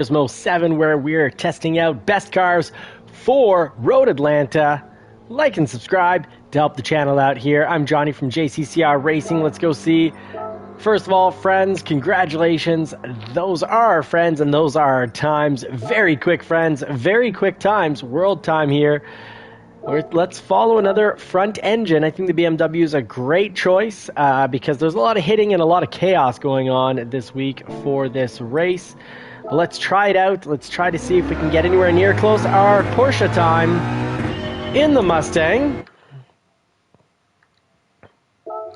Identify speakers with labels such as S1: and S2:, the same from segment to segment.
S1: Turismo 7, where we're testing out best cars for Road Atlanta. Like and subscribe to help the channel out here. I'm Johnny from JCCR Racing. Let's go see. First of all, friends, congratulations. Those are our friends and those are our times. Very quick, friends. Very quick times. World time here. Let's follow another front engine. I think the BMW is a great choice because there's a lot of hitting and a lot of chaos going on this week for this race. But let's try it out. Let's try to see if we can get anywhere near close our Porsche time in the Mustang.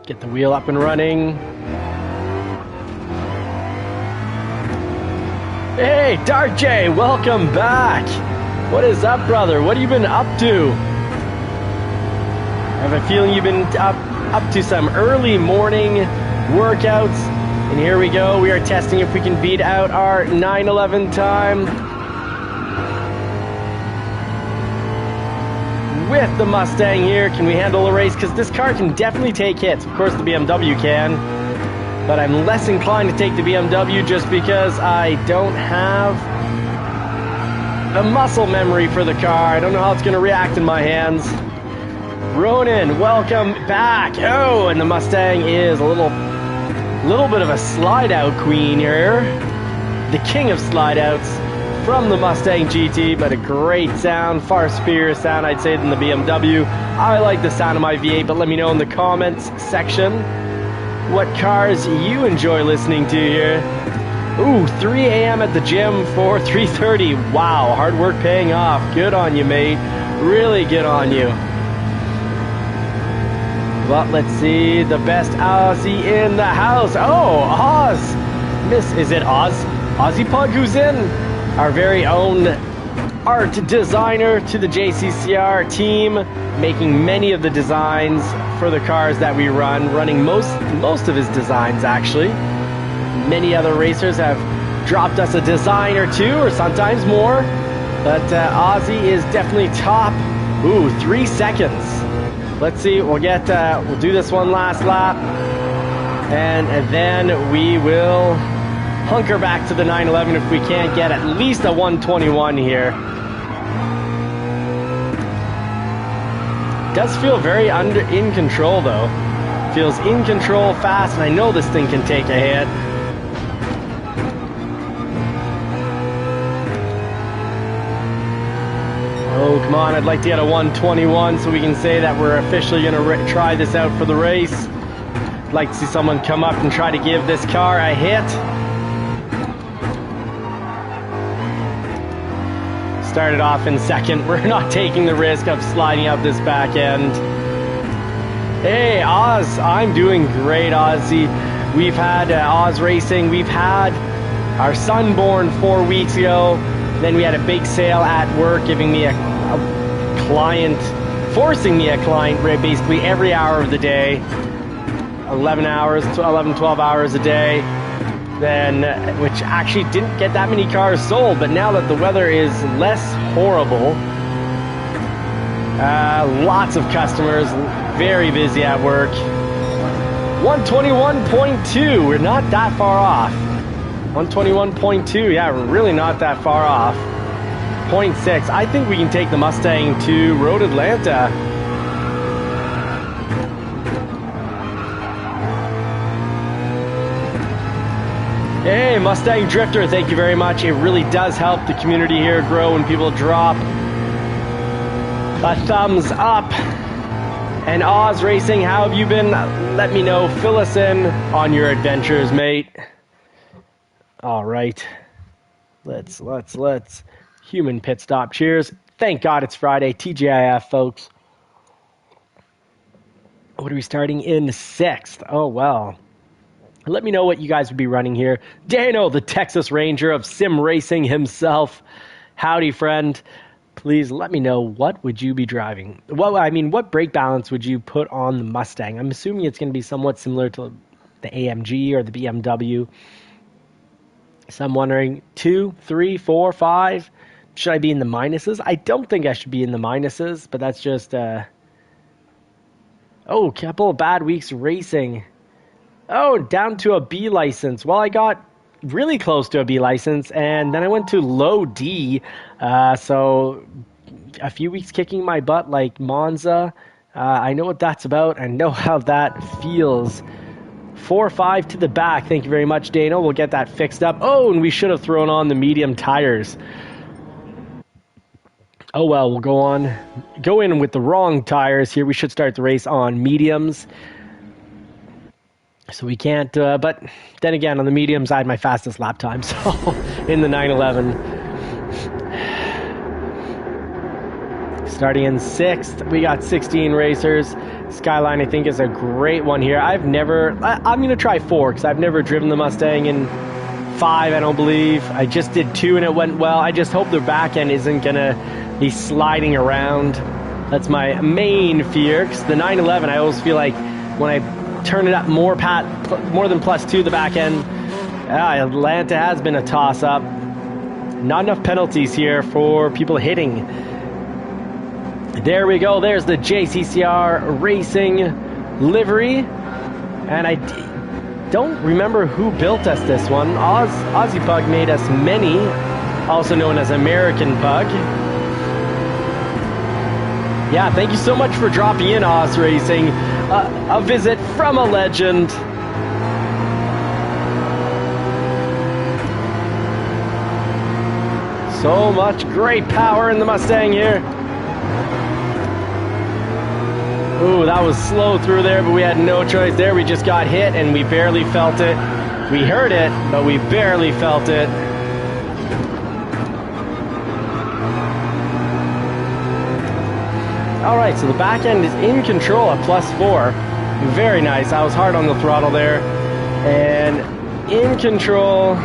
S1: Get the wheel up and running. Hey, Dark J, welcome back. What is up, brother? What have you been up to? I have a feeling you've been up to some early morning workouts. And here we go. We are testing if we can beat out our 9:11 time with the Mustang here. Can we handle a race? Because this car can definitely take hits. Of course, the BMW can. But I'm less inclined to take the BMW just because I don't have a muscle memory for the car. I don't know how it's going to react in my hands. Ronan, welcome back. Oh, and the Mustang is a little bit of a slide-out queen here. The king of slide-outs from the Mustang GT, but a great sound, far superior sound, I'd say, than the BMW. I like the sound of my V8, but let me know in the comments section what cars you enjoy listening to here. Ooh, 3 a.m. at the gym for 3:30. Wow, hard work paying off. Good on you, mate. Really good on you. But let's see, the best Aussie in the house. Oh, Oz. Is it Oz? Aussie Pug who's in? Our very own art designer to the JCCR team, making many of the designs for the cars that we running most of his designs actually. Many other racers have dropped us a design or two, or sometimes more, but Ozzy is definitely top. Ooh, 3 seconds. Let's see, we'll do this one last lap, and then we will hunker back to the 911 if we can't get at least a 121 here. Does feel very in control though. Feels in control, fast, and I know this thing can take a hit. Oh, come on, I'd like to get a 121 so we can say that we're officially going to try this out for the race. I'd like to see someone come up and try to give this car a hit. Started off in second. We're not taking the risk of sliding up this back end. Hey, Oz, I'm doing great, Ozzy. We've had Oz Racing. We've had our son born 4 weeks ago. Then we had a big sale at work, giving me a client, forcing me a client basically every hour of the day. 11 hours, 12 hours a day. Then, which actually didn't get that many cars sold, but now that the weather is less horrible, lots of customers, very busy at work. 121.2, we're not that far off. 121.2, yeah, we're really not that far off. 0.6, I think we can take the Mustang to Road Atlanta. Hey, Mustang Drifter, thank you very much. It really does help the community here grow when people drop a thumbs up. And Oz Racing, how have you been? Let me know. Fill us in on your adventures, mate. All right. Let's. Human pit stop. Cheers. Thank God it's Friday. TGIF, folks. What are we starting in 6th? Oh, well. Let me know what you guys would be running here. Dano, the Texas Ranger of sim racing himself. Howdy, friend. Please let me know, what would you be driving? Well, I mean, what brake balance would you put on the Mustang? I'm assuming it's going to be somewhat similar to the AMG or the BMW. So I'm wondering, 2, 3, 4, 5. Should I be in the minuses? I don't think I should be in the minuses, but that's just... Oh, couple of bad weeks racing. Oh, down to a B license. Well, I got really close to a B license, and then I went to low D. So a few weeks kicking my butt like Monza. I know what that's about. I know how that feels. 4-5 to the back. Thank you very much, Dano. We'll get that fixed up. Oh, and we should have thrown on the medium tires. Oh well, we'll go in with the wrong tires here. We should start the race on mediums. So we can't, but then again, on the mediums, I had my fastest lap time, so in the 911. Starting in 6th, we got 16 racers. Skyline, I think, is a great one here. I'm going to try 4, because I've never driven the Mustang in 5, I don't believe. I just did 2, and it went well. I just hope the back end isn't going to be sliding around. That's my main fear, because the 911, I always feel like when I turn it up more than +2 the back end, Atlanta has been a toss-up. Not enough penalties here for people hitting. There we go. There's the JCCR Racing livery. And I don't remember who built us this one. Aussie Pug made us many, also known as American Pug. Yeah, thank you so much for dropping in, Oz Racing. A visit from a legend. So much great power in the Mustang here. Ooh, that was slow through there, but we had no choice there. We just got hit, and we barely felt it. We heard it, but we barely felt it. All right, so the back end is in control at +4. Very nice. I was hard on the throttle there. And in control.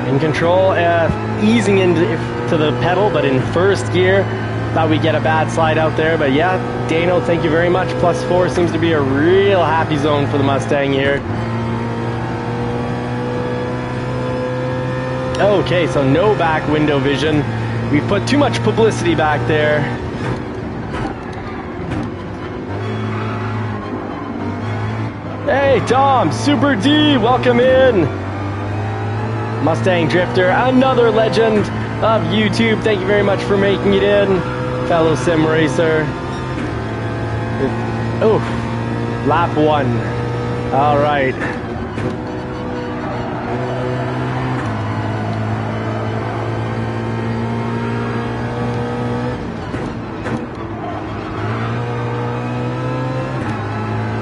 S1: In control, easing into the pedal, but in first gear. Thought we'd get a bad slide out there, but yeah, Dano, thank you very much. +4 seems to be a real happy zone for the Mustang here. Okay, so no back window vision. We put too much publicity back there. Hey, Tom, Super D, welcome in. Mustang Drifter, another legend of YouTube. Thank you very much for making it in, fellow sim racer. Oh, lap 1. All right.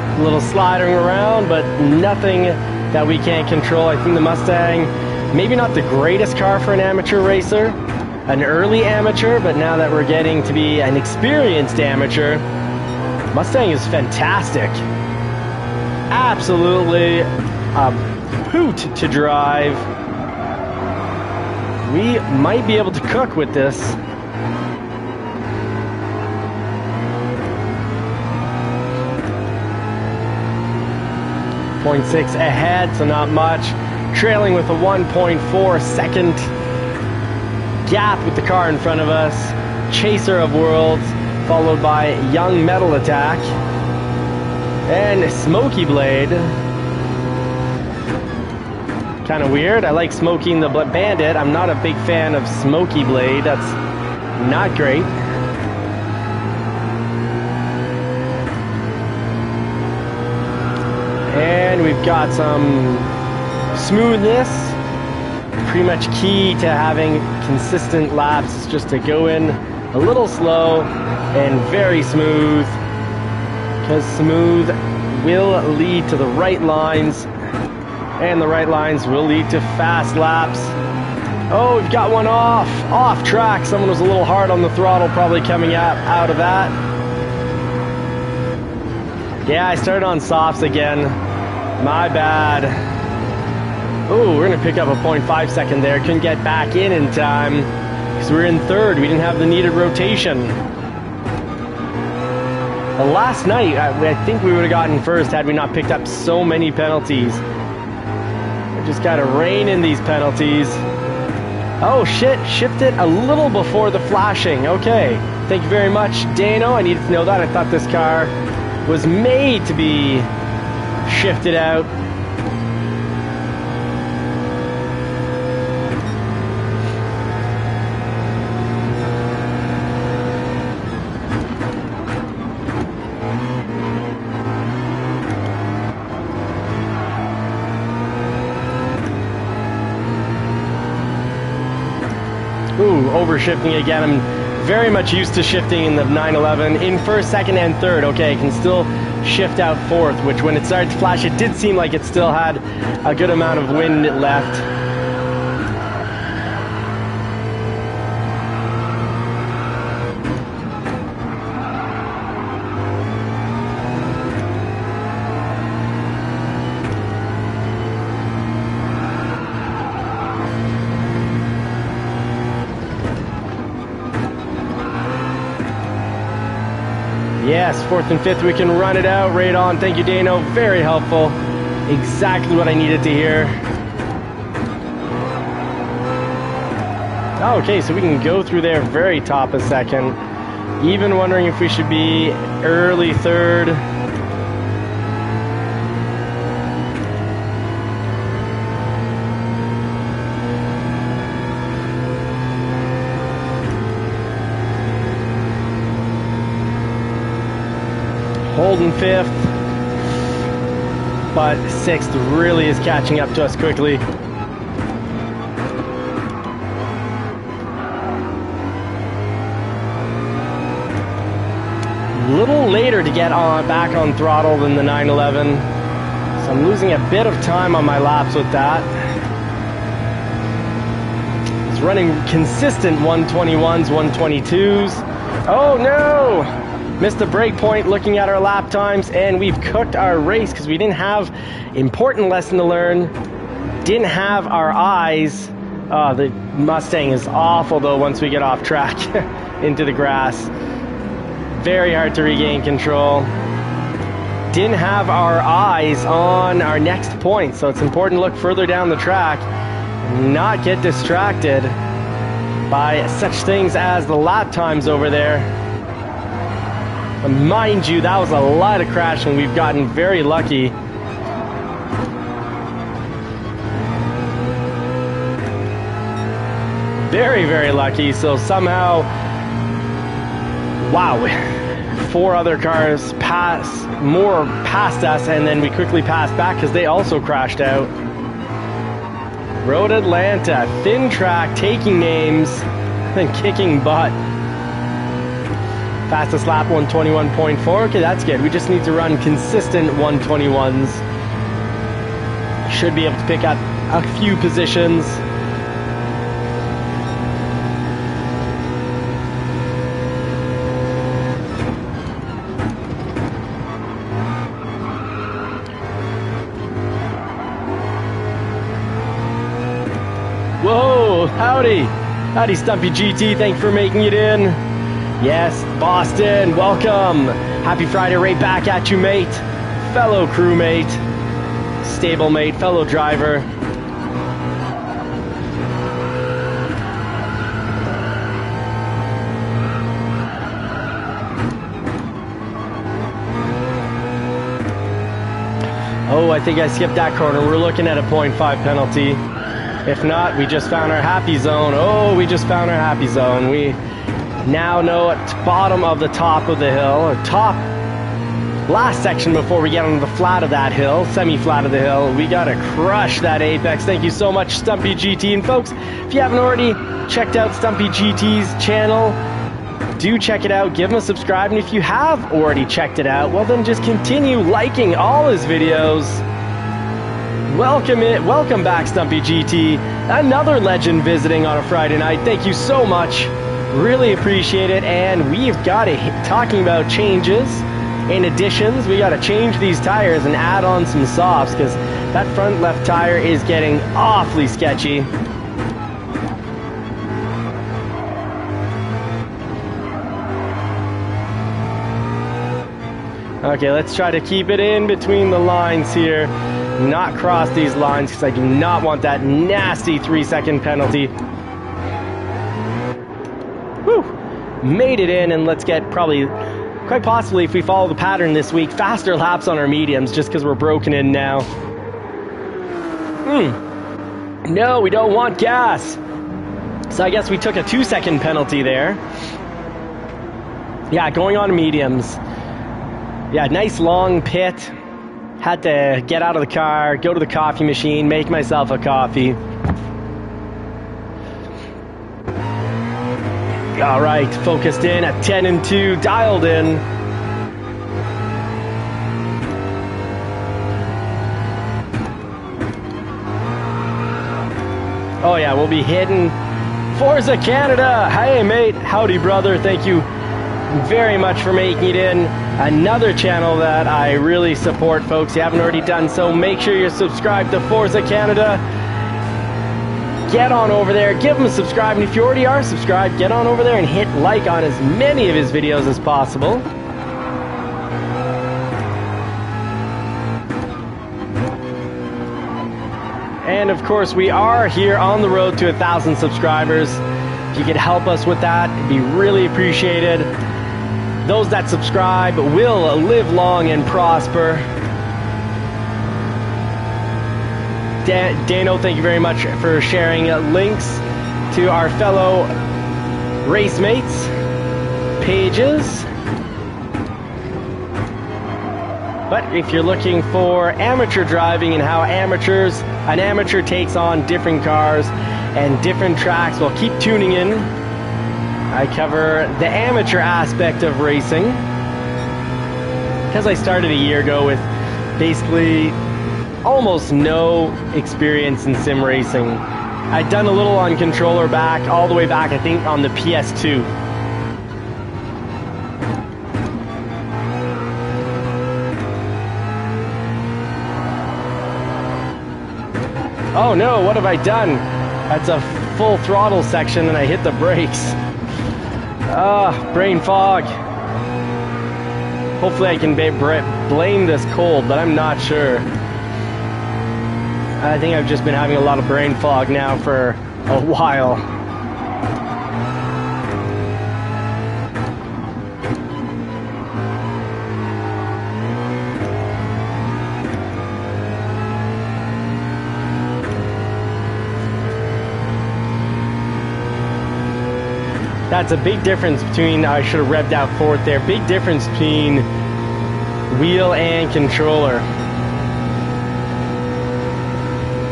S1: A little sliding around, but nothing that we can't control. I think the Mustang, maybe not the greatest car for an amateur racer, an early amateur, but now that we're getting to be an experienced amateur, Mustang is fantastic. Absolutely a hoot to drive. We might be able to cook with this. 0.6 ahead, so not much. Trailing with a 1.4 second gap with the car in front of us. Chaser of Worlds, followed by Young Metal Attack. And Smoky Blade. Kind of weird. I like smoking the Bandit. I'm not a big fan of Smoky Blade. That's not great. And we've got some smoothness. Pretty much key to having consistent laps is just to go in a little slow and very smooth, because smooth will lead to the right lines, and the right lines will lead to fast laps. Oh, we've got one off track. Someone was a little hard on the throttle, probably coming out of that. Yeah, I started on softs again. My bad. Oh, we're gonna pick up a 0.5 second there. Couldn't get back in time because we were in third. We didn't have the needed rotation. Well, last night, I think we would have gotten first had we not picked up so many penalties. We just gotta rein in these penalties. Oh shit, shifted a little before the flashing. Okay. Thank you very much, Dano. I needed to know that. I thought this car was made to be shifted out. Ooh, over shifting again. I'm very much used to shifting in the 911 in first, second, and third. Okay, can still shift out fourth, which when it started to flash, it did seem like it still had a good amount of wind left. Yes, fourth and fifth, we can run it out right on. Thank you, Dano. Very helpful. Exactly what I needed to hear. Okay, so we can go through there very top a second. Even wondering if we should be early third. Holding fifth, but sixth really is catching up to us quickly. A little later to get back on throttle than the 911, so I'm losing a bit of time on my laps with that. It's running consistent 121s, 122s. Oh no! Missed the break point looking at our lap times, and we've cooked our race because we didn't have important lesson to learn. Didn't have our eyes. The Mustang is awful though once we get off track into the grass. Very hard to regain control. Didn't have our eyes on our next point, so it's important to look further down the track and not get distracted by such things as the lap times over there. Mind you, that was a lot of crashing. We've gotten very lucky. Very, very lucky. So somehow, wow, 4 other cars past us, and then we quickly passed back because they also crashed out. Road Atlanta, thin track, taking names, and kicking butt. Fastest lap 121.4. Okay, that's good. We just need to run consistent 121s. Should be able to pick up a few positions. Whoa, howdy. Howdy, Stumpy GT. Thanks for making it in. Yes, Boston, welcome. Happy Friday, right back at you, mate. Fellow crewmate, stablemate, fellow driver. Oh, I think I skipped that corner. We're looking at a 0.5 penalty. If not, we just found our happy zone. Oh, we just found our happy zone. We now know at bottom of the top of the hill, or top last section before we get onto the flat of that hill, semi-flat of the hill, we gotta crush that apex. Thank you so much, Stumpy GT. And folks, if you haven't already checked out Stumpy GT's channel, do check it out, give him a subscribe, and if you have already checked it out, well then just continue liking all his videos. Welcome back, Stumpy GT. Another legend visiting on a Friday night. Thank you so much. Really appreciate it. And we've got talking about changes and additions. We got to change these tires and add on some softs because that front left tire is getting awfully sketchy. Okay, let's try to keep it in between the lines here. Not cross these lines because I do not want that nasty 3-second penalty. Whew. made it in, and let's get probably, quite possibly, if we follow the pattern this week, faster laps on our mediums just because we're broken in now. No, we don't want gas. So I guess we took a 2-second penalty there. Yeah, going on mediums. Yeah, nice long pit. Had to get out of the car, go to the coffee machine, make myself a coffee. All right, focused in at 10 and 2, dialed in. Oh yeah, we'll be hitting Forza Canada. Hey mate, howdy brother. Thank you very much for making it in. Another channel that I really support, folks. If you haven't already done so, make sure you're subscribed to Forza Canada. Get on over there, give him a subscribe, and if you already are subscribed, get on over there and hit like on as many of his videos as possible. And of course, we are here on the road to 1,000 subscribers. If you could help us with that, it'd be really appreciated. Those that subscribe will live long and prosper. Dano, thank you very much for sharing links to our fellow race mates pages. But if you're looking for amateur driving and how an amateur takes on different cars and different tracks, well, keep tuning in. I cover the amateur aspect of racing because I started a year ago with basically almost no experience in sim racing. I'd done a little on controller all the way back, I think, on the PS2. Oh no, what have I done? That's a full throttle section and I hit the brakes. Brain fog. Hopefully I can blame this cold, but I'm not sure. I think I've just been having a lot of brain fog now for a while. That's a big difference between, I should have revved out fourth there, big difference between wheel and controller.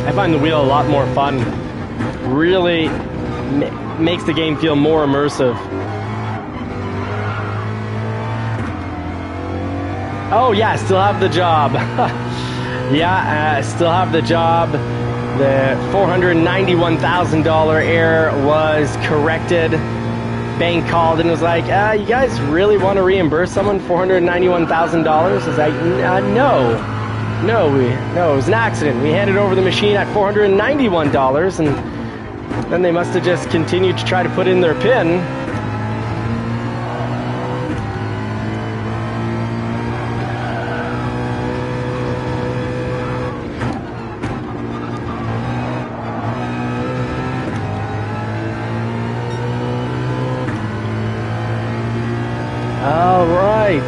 S1: I find the wheel a lot more fun. Really makes the game feel more immersive. Oh yeah, still have the job. Yeah, still have the job. The $491,000 error was corrected. Bank called and was like, you guys really want to reimburse someone $491,000? I was like, no, it was an accident. We handed over the machine at $491, and then they must have just continued to try to put in their PIN. All right.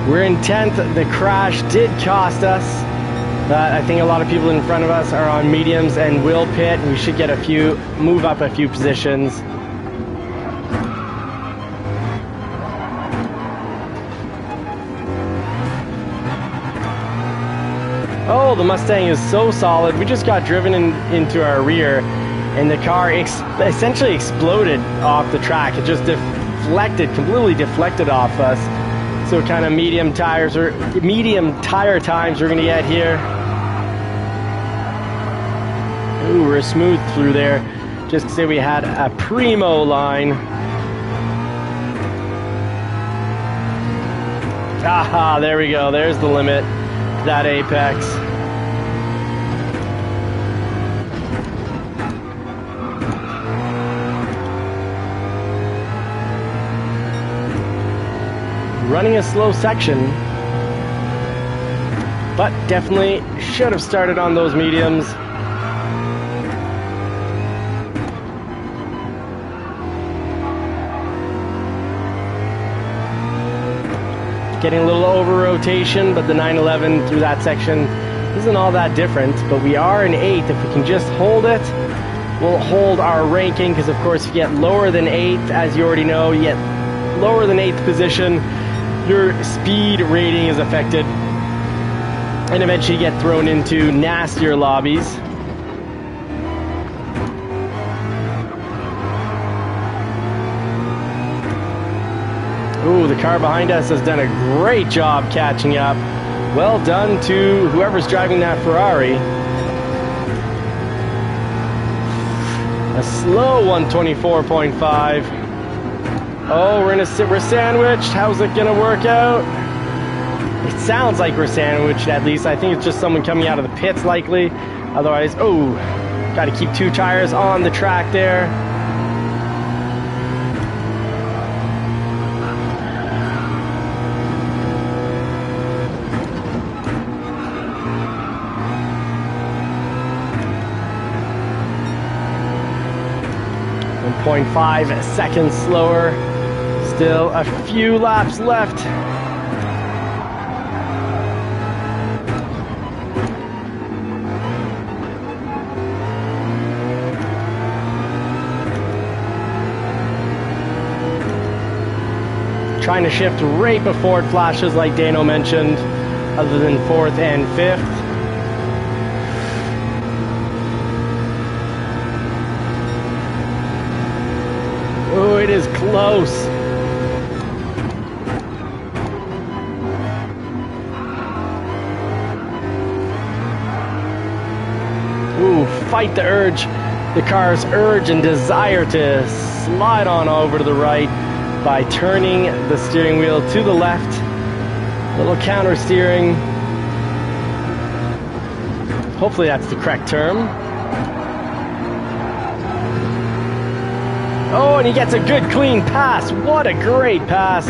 S1: We're in 10th. The crash did cost us. I think a lot of people in front of us are on mediums and will pit. We should get move up a few positions. Oh, the Mustang is so solid. We just got driven into our rear, and the car essentially exploded off the track. It just completely deflected off us. So kind of medium tire times we're going to get here. Ooh, we're smooth through there. Just to say we had a primo line. Aha, there we go. There's the limit. That apex. running a slow section, but definitely should have started on those mediums. Getting a little over rotation, but the 911 through that section isn't all that different. But we are in 8th. If we can just hold it, we'll hold our ranking, because of course if you get lower than 8th, as you already know, you get lower than 8th position, your speed rating is affected, and eventually you get thrown into nastier lobbies. Ooh, the car behind us has done a great job catching up. Well done to whoever's driving that Ferrari. A slow 124.5. Oh, we're sandwiched. How's it gonna work out? It sounds like we're sandwiched, at least. I think it's just someone coming out of the pits, likely. Otherwise, oh, got to keep 2 tires on the track there. .5 seconds slower. Still a few laps left. Trying to shift right before it flashes, like Dano mentioned, other than 4th and 5th. Oh, it is close. Ooh, fight the urge. The car's urge and desire to slide on over to the right by turning the steering wheel to the left. Little counter steering. Hopefully that's the correct term. Oh, and he gets a good clean pass. What a great pass.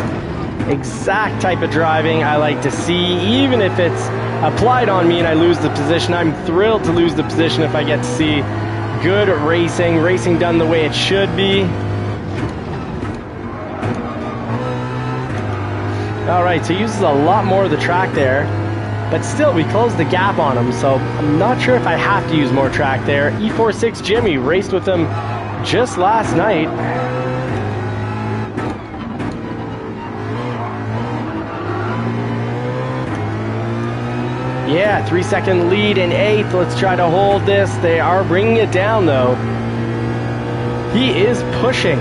S1: Exact type of driving I like to see, even if it's applied on me and I lose the position. I'm thrilled to lose the position if I get to see good racing done the way it should be. All right, so he uses a lot more of the track there, but still we closed the gap on him, so I'm not sure if I have to use more track there. E46 Jimmy raced with him just last night. Yeah, 3-second lead in 8th. Let's try to hold this. They are bringing it down though. He is pushing.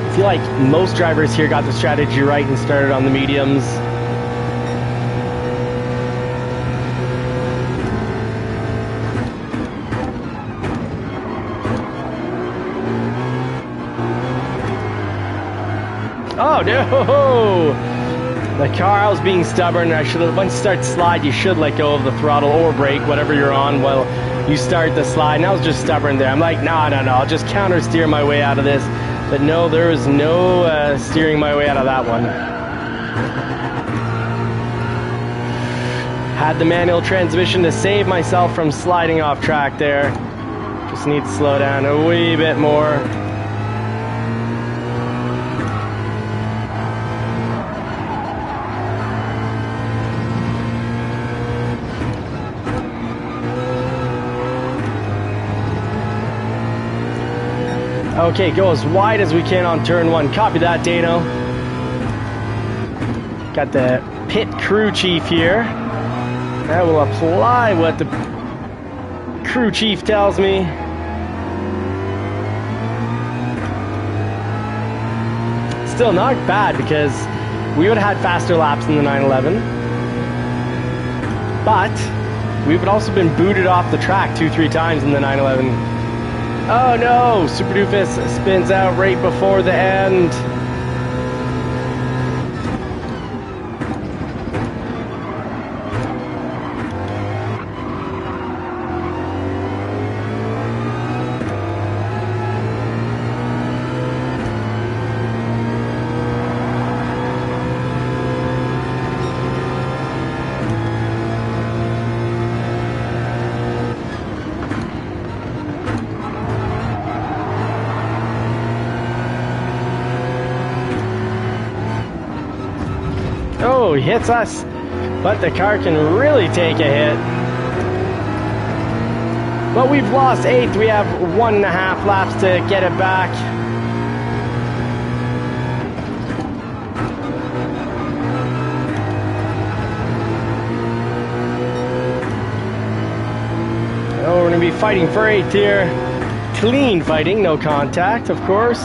S1: I feel like most drivers here got the strategy right and started on the mediums. Oh no! The car, I was being stubborn. I should have, once you start to slide, you should let go of the throttle or brake, whatever you're on, while you start the slide. And I was just stubborn there. I'm like, no, I'll just counter steer my way out of this. But no, there was no steering my way out of that one. Had the manual transmission to save myself from sliding off track there. Just need to slow down a wee bit more. Okay, go as wide as we can on turn 1. Copy that, Dano. Got the pit crew chief here. I will apply what the crew chief tells me. Still not bad, because we would have had faster laps than the 911. But we would also been booted off the track 2-3 times in the 911. Oh no! Super Doofus spins out right before the end. Oh, he hits us, but the car can really take a hit. But we've lost 8th. We have 1.5 laps to get it back. Oh, we're going to be fighting for 8th here. Clean fighting, no contact, of course.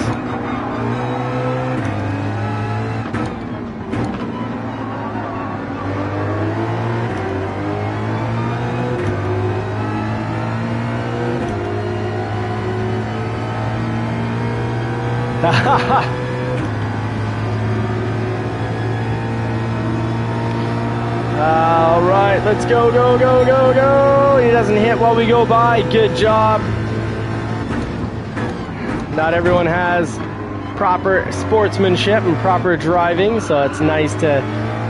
S1: All right, let's go, go, go, go, go. He doesn't hit while we go by. Good job. Not everyone has proper sportsmanship and proper driving, so it's nice to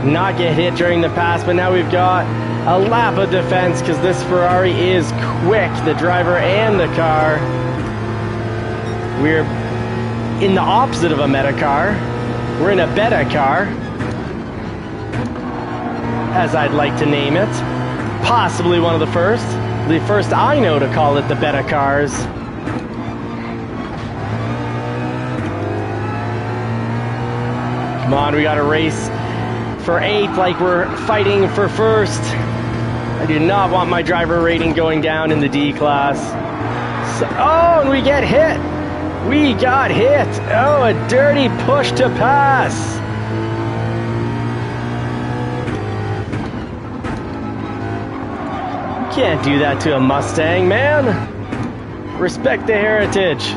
S1: not get hit during the pass. But now we've got a lap of defense because this Ferrari is quick, the driver and the car. We're in the opposite of a meta car. We're in a beta car, as I'd like to name it. Possibly one of the first I know to call it the beta cars. Come on, we got to race for 8th like we're fighting for 1st. I do not want my driver rating going down in the D class. So, oh, and we get hit. We got hit. Oh, a dirty push to pass. You can't do that to a Mustang, man. Respect the heritage.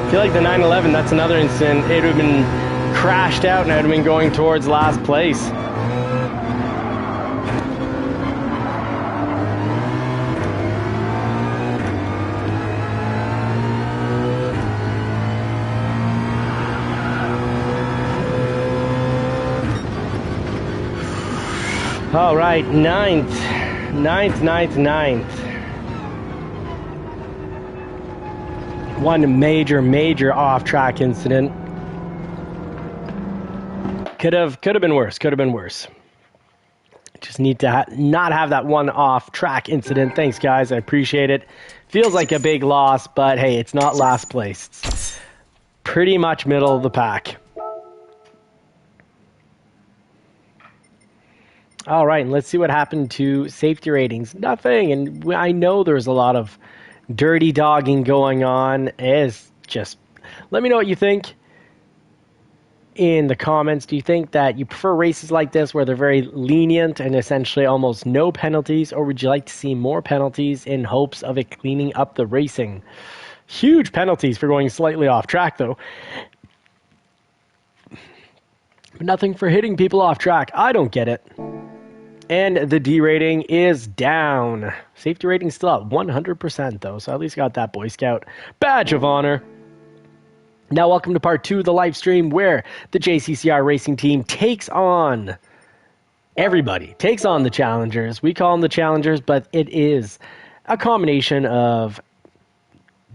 S1: I feel like the 911, that's another incident. It would have been crashed out and I would have been going towards last place. All right, 9th. One major off-track incident. Could have been worse. Just need to not have that one off-track incident. Thanks, guys. I appreciate it. Feels like a big loss, but hey, it's not last place. It's pretty much middle of the pack. All right, and let's see what happened to safety ratings. Nothing, and I know there's a lot of dirty dogging going on. Is just let me know what you think in the comments. Do you think that you prefer races like this where they're very lenient and essentially almost no penalties, or would you like to see more penalties in hopes of it cleaning up the racing? Huge penalties for going slightly off track, though. But nothing for hitting people off track. I don't get it. And the D rating is down. Safety rating still at 100% though, so I at least got that Boy Scout badge of honor. Now welcome to part 2 of the live stream where the JCCR racing team takes on everybody. Takes on the challengers. We call them the challengers, but it is a combination of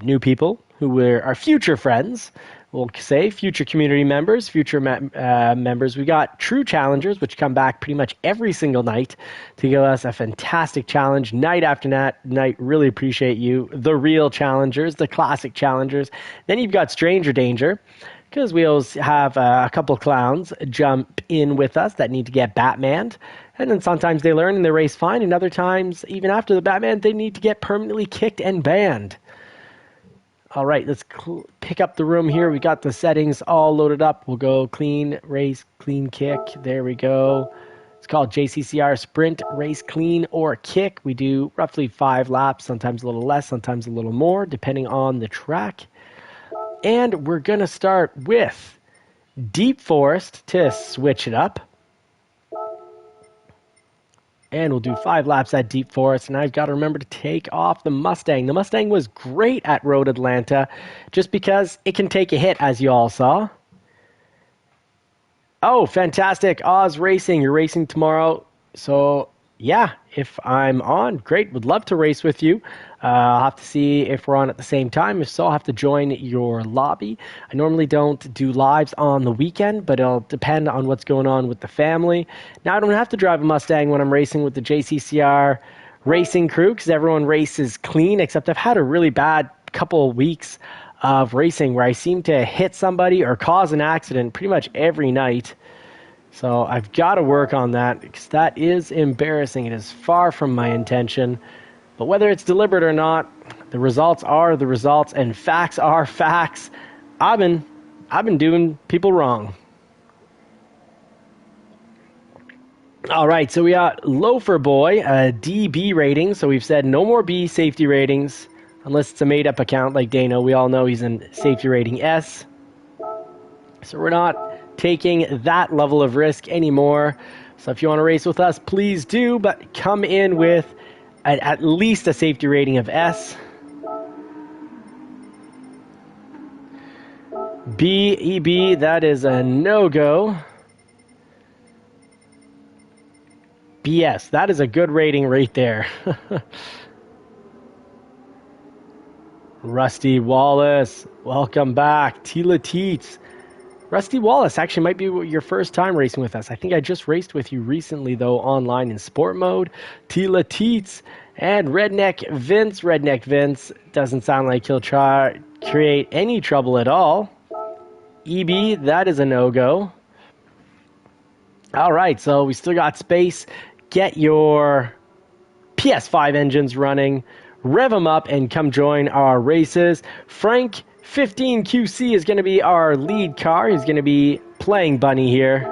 S1: new people who are future friends. We'll say future community members, future members. We got true challengers, which come back pretty much every single night to give us a fantastic challenge night after night. Really appreciate you. The real challengers, the classic challengers. Then you've got stranger danger, because we always have a couple clowns jump in with us that need to get Batmaned. And then sometimes they learn and they race fine, and other times, even after the Batman, they need to get permanently kicked and banned. All right, let's pick up the room here. We got the settings all loaded up. We'll go clean, race, clean, kick. There we go. It's called JCCR Sprint, Race, Clean, or Kick. We do roughly 5 laps, sometimes a little less, sometimes a little more, depending on the track. And we're going to start with Deep Forest to switch it up. And we'll do 5 laps at Deep Forest, and I've got to remember to take off the Mustang. The Mustang was great at Road Atlanta, just because it can take a hit, as you all saw. Oh, fantastic. Oz Racing, you're racing tomorrow. So, yeah, if I'm on, great. Would love to race with you. I'll have to see if we're on at the same time. If so, I'll have to join your lobby. I normally don't do lives on the weekend, but it'll depend on what's going on with the family. Now, I don't have to drive a Mustang when I'm racing with the JCCR racing crew because everyone races clean, except I've had a really bad couple of weeks of racing where I seem to hit somebody or cause an accident pretty much every night. So I've got to work on that because that is embarrassing. It is far from my intention. But whether it's deliberate or not, the results are the results and facts are facts. I've been doing people wrong. All right, so we got Loafer Boy, a DB rating. So we've said no more B safety ratings unless it's a made-up account like Dano. We all know he's in safety rating S. So we're not taking that level of risk anymore. So if you want to race with us, please do, but come in with at least a safety rating of S. BEB, that is a no-go. BS, that is a good rating right there. Rusty Wallace, welcome back. Tila Teets. Rusty Wallace actually might be your first time racing with us. I think I just raced with you recently, though, online in sport mode. Tila Teets and Redneck Vince. Redneck Vince doesn't sound like he'll try create any trouble at all. EB, that is a no-go. All right, so we still got space. Get your PS5 engines running. Rev them up and come join our races. Frank 15QC is going to be our lead car. He's going to be playing Bunny here.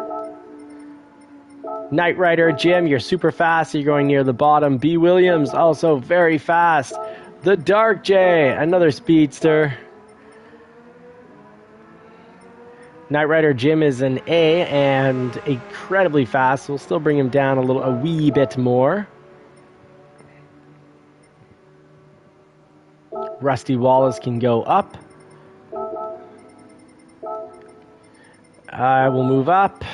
S1: Knight Rider Jim, you're super fast. You're going near the bottom. B. Williams, also very fast. The Dark J, another speedster. Knight Rider Jim is an A and incredibly fast. So we'll still bring him down a wee bit more. Rusty Wallace can go up. I will move up.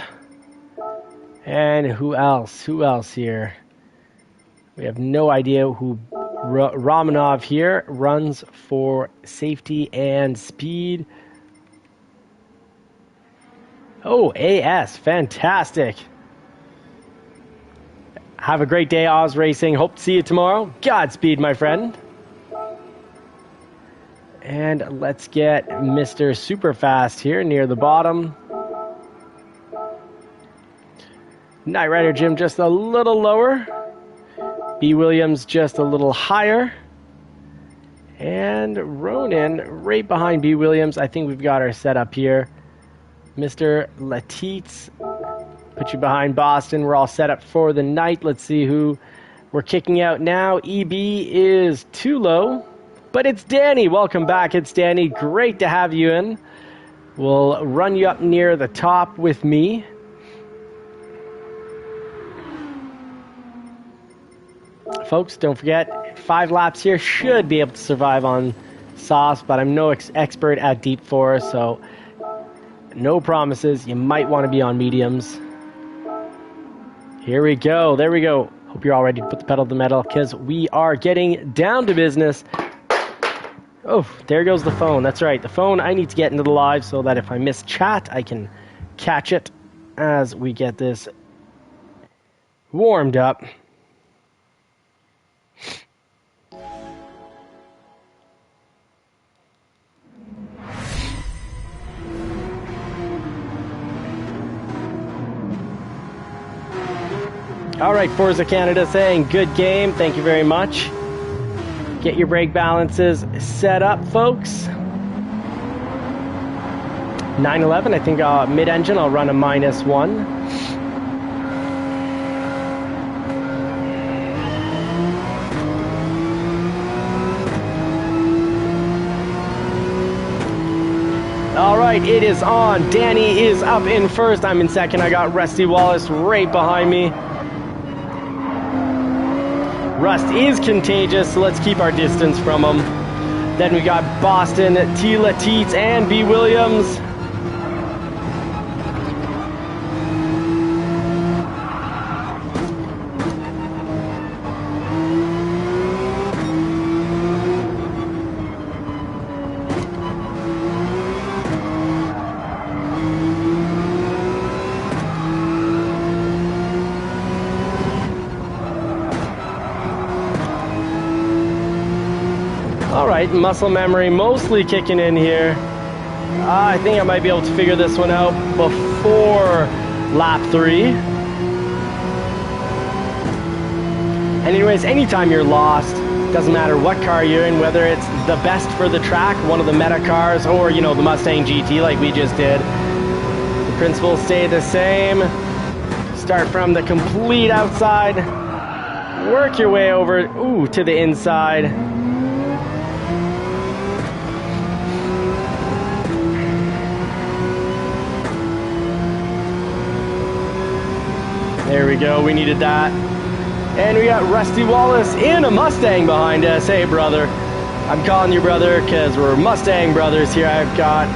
S1: And who else? Who else here? We have no idea who Romanov here runs for safety and speed. Oh, AS. Fantastic. Have a great day, Oz Racing. Hope to see you tomorrow. Godspeed, my friend. And let's get Mr. Superfast here near the bottom. Knight Rider Jim just a little lower. B. Williams just a little higher. And Ronan right behind B. Williams. I think we've got our setup here. Mr. Latitz, put you behind Boston. We're all set up for the night. Let's see who we're kicking out now. EB is too low. But it's Danny. Welcome back. It's Danny. Great to have you in. We'll run you up near the top with me. Folks, don't forget, 5 laps here. Should be able to survive on softs, but I'm no expert at deep forest, so no promises. You might want to be on mediums. Here we go. There we go. Hope you're all ready to put the pedal to the metal because we are getting down to business. Oh, there goes the phone. That's right. The phone, I need to get into the live so that if I miss chat, I can catch it as we get this warmed up. All right, Forza Canada saying good game. Thank you very much. Get your brake balances set up, folks. 911, I think mid-engine, I'll run a -1. All right, it is on. Danny is up in first. I'm in second. I got Rusty Wallace right behind me. Rust is contagious, so let's keep our distance from him. Then we got Boston, Tila Teets, and B. Williams. All right, muscle memory mostly kicking in here. I think I might be able to figure this one out before lap 3. Anyways, anytime you're lost, doesn't matter what car you're in, whether it's the best for the track, one of the meta cars, or, you know, the Mustang GT like we just did. The principles stay the same. Start from the complete outside. Work your way over, to the inside. There we go, we needed that. And we got Rusty Wallace in a Mustang behind us. Hey, brother. I'm calling you brother because we're Mustang brothers here. I've got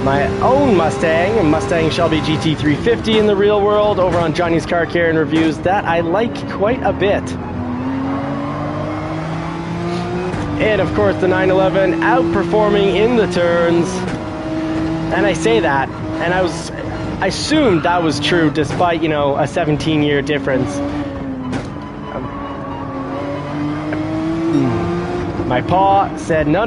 S1: my own Mustang, a Mustang Shelby GT350 in the real world, over on Johnny's Car Care and Reviews, that I like quite a bit. And of course the 911 outperforming in the turns. And I say that, and I assumed that was true despite, you know, a 17-year difference. My paw said, no,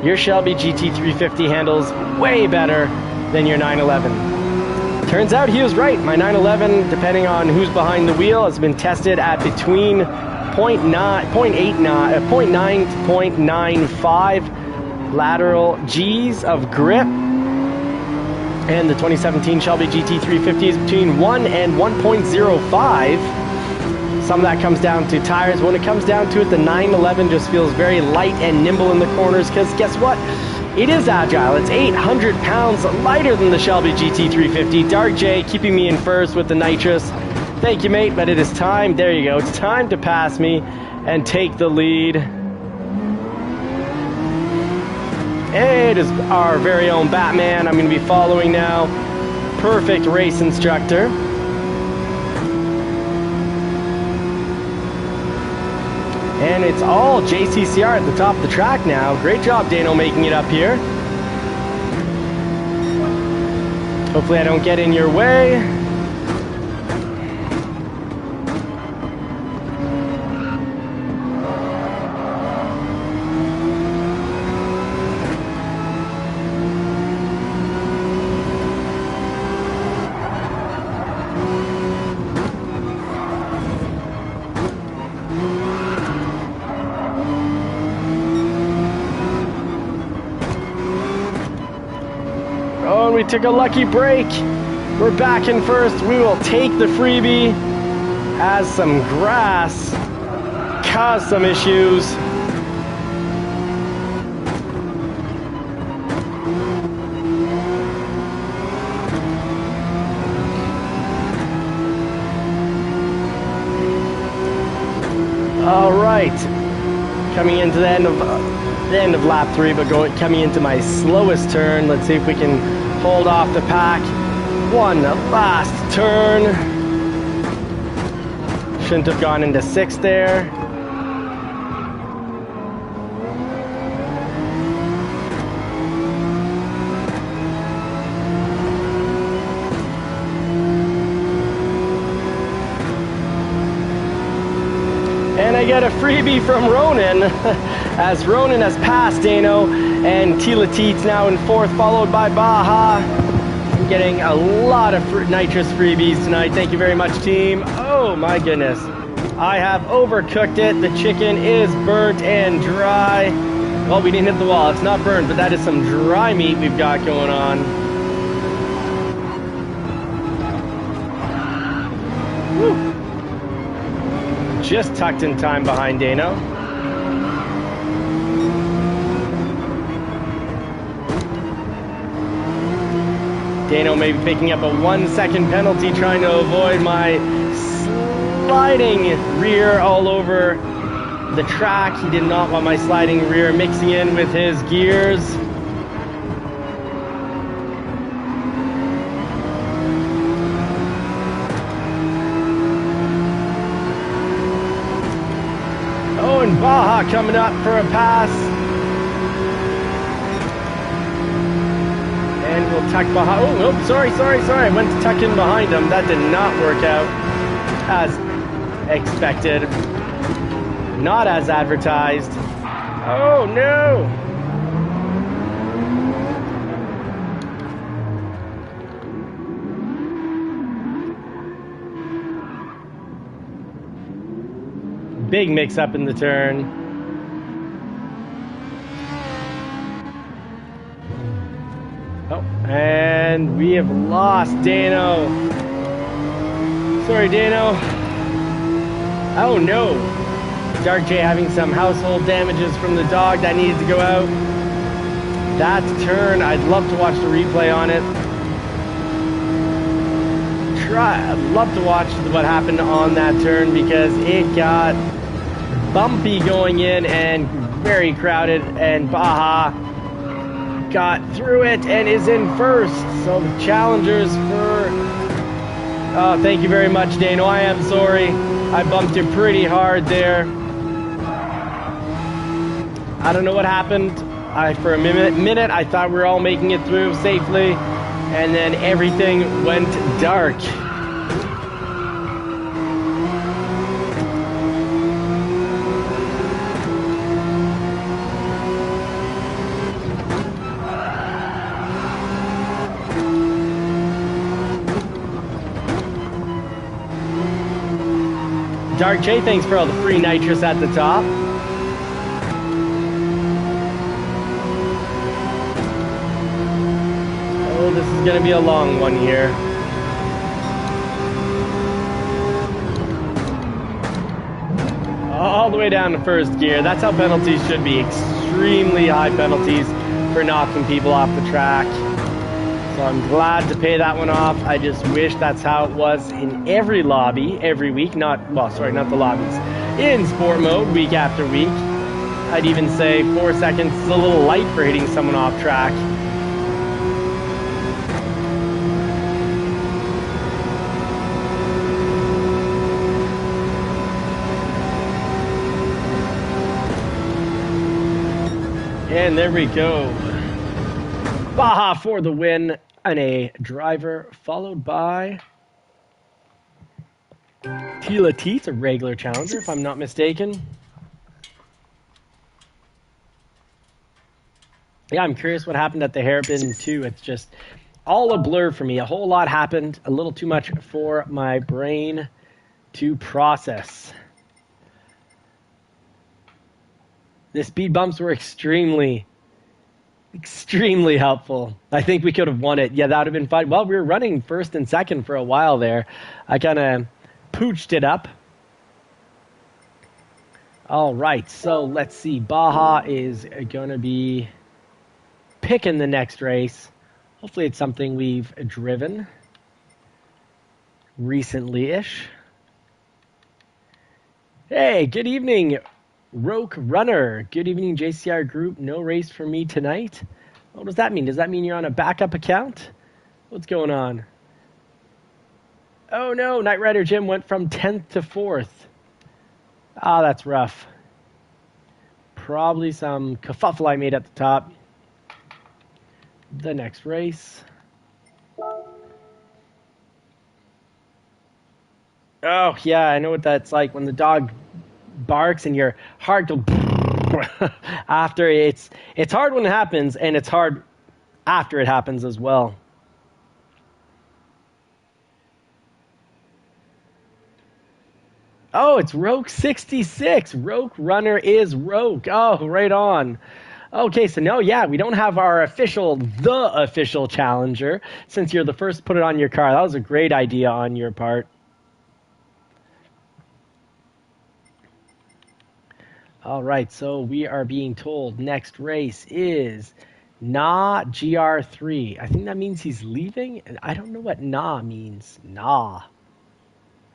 S1: your Shelby GT350 handles way better than your 911. Turns out he was right. My 911, depending on who's behind the wheel, has been tested at between 0.9 to 0.95 lateral G's of grip. And the 2017 Shelby GT350 is between 1 and 1.05. Some of that comes down to tires. When it comes down to it, the 911 just feels very light and nimble in the corners, because guess what? It is agile. It's 800 pounds lighter than the Shelby GT350. Dark J keeping me in first with the nitrous. Thank you, mate, but it is time. There you go. It's time to pass me and take the lead. It is our very own Batman I'm going to be following now. Perfect race instructor. And it's all JCCR at the top of the track now. Great job, Dano, making it up here. Hopefully I don't get in your way. Oh, and we took a lucky break. We're back in first. We will take the freebie as some grass caused some issues. All right, coming into the end of lap 3, but coming into my slowest turn. Let's see if we can hold off the pack. One last turn. Shouldn't have gone into 6th there. And I get a freebie from Ronan, as Ronan has passed Dano, and Tila Teets now in 4th, followed by Baja. I'm getting a lot of nitrous freebies tonight. Thank you very much, team. Oh my goodness. I have overcooked it. The chicken is burnt and dry. Well, we didn't hit the wall. It's not burnt, but that is some dry meat we've got going on. Woo. Just tucked in time behind Dano. Dano may be picking up a 1-second penalty, trying to avoid my sliding rear all over the track. He did not want my sliding rear mixing in with his gears. Oh, and Baja coming up for a pass. And we'll tuck behind. Oh, nope, sorry. I went to tuck in behind him. That did not work out as expected. Not as advertised. Oh no! Big mix up in the turn. Oh, and we have lost Dano. Sorry, Dano. Oh no. Dark J having some household damages from the dog that needed to go out. That turn, I'd love to watch the replay on it. I'd love to watch what happened on that turn because it got bumpy going in and very crowded, and Baja got through it and is in first. So the challengers for... Oh, thank you very much, Dano. I am sorry. I bumped you pretty hard there. I don't know what happened. For a minute, I thought we were all making it through safely, and then everything went dark. Dark J, thanks for all the free nitrous at the top. Oh, this is going to be a long one here. All the way down to first gear. That's how penalties should be. Extremely high penalties for knocking people off the track. So I'm glad to pay that one off. I just wish that's how it was in every lobby, every week. Not the lobbies. In sport mode, week after week. I'd even say 4 seconds is a little light for hitting someone off track. And there we go. Baja for the win, and a driver followed by Tila Teeth, a regular challenger, if I'm not mistaken. Yeah, I'm curious what happened at the hairpin too. It's just all a blur for me. A whole lot happened, a little too much for my brain to process. The speed bumps were extremely helpful. I think we could have won it. Yeah, that would have been fun. Well, we were running first and second for a while there. I kind of pooched it up. All right, so let's see. Baja is going to be picking the next race. Hopefully it's something we've driven recently-ish. Hey, good evening, Roke Runner. Good evening, JCR Group. No race for me tonight. What does that mean? Does that mean you're on a backup account? What's going on? Oh no, Knight Rider Jim went from 10th to 4th. Ah, that's rough. Probably some kerfuffle I made at the top. The next race. Oh yeah, I know what that's like when the dog barks and your heart goes after. It's hard when it happens, and it's hard after it happens as well. Oh, it's Roke 66. Roke Runner is Roke. Oh, right on. Okay, so no, yeah, we don't have our the official challenger, since you're the first to put it on your car. That was a great idea on your part. All right, so we are being told next race is Na GR3. I think that means he's leaving. I don't know what Na means. Na.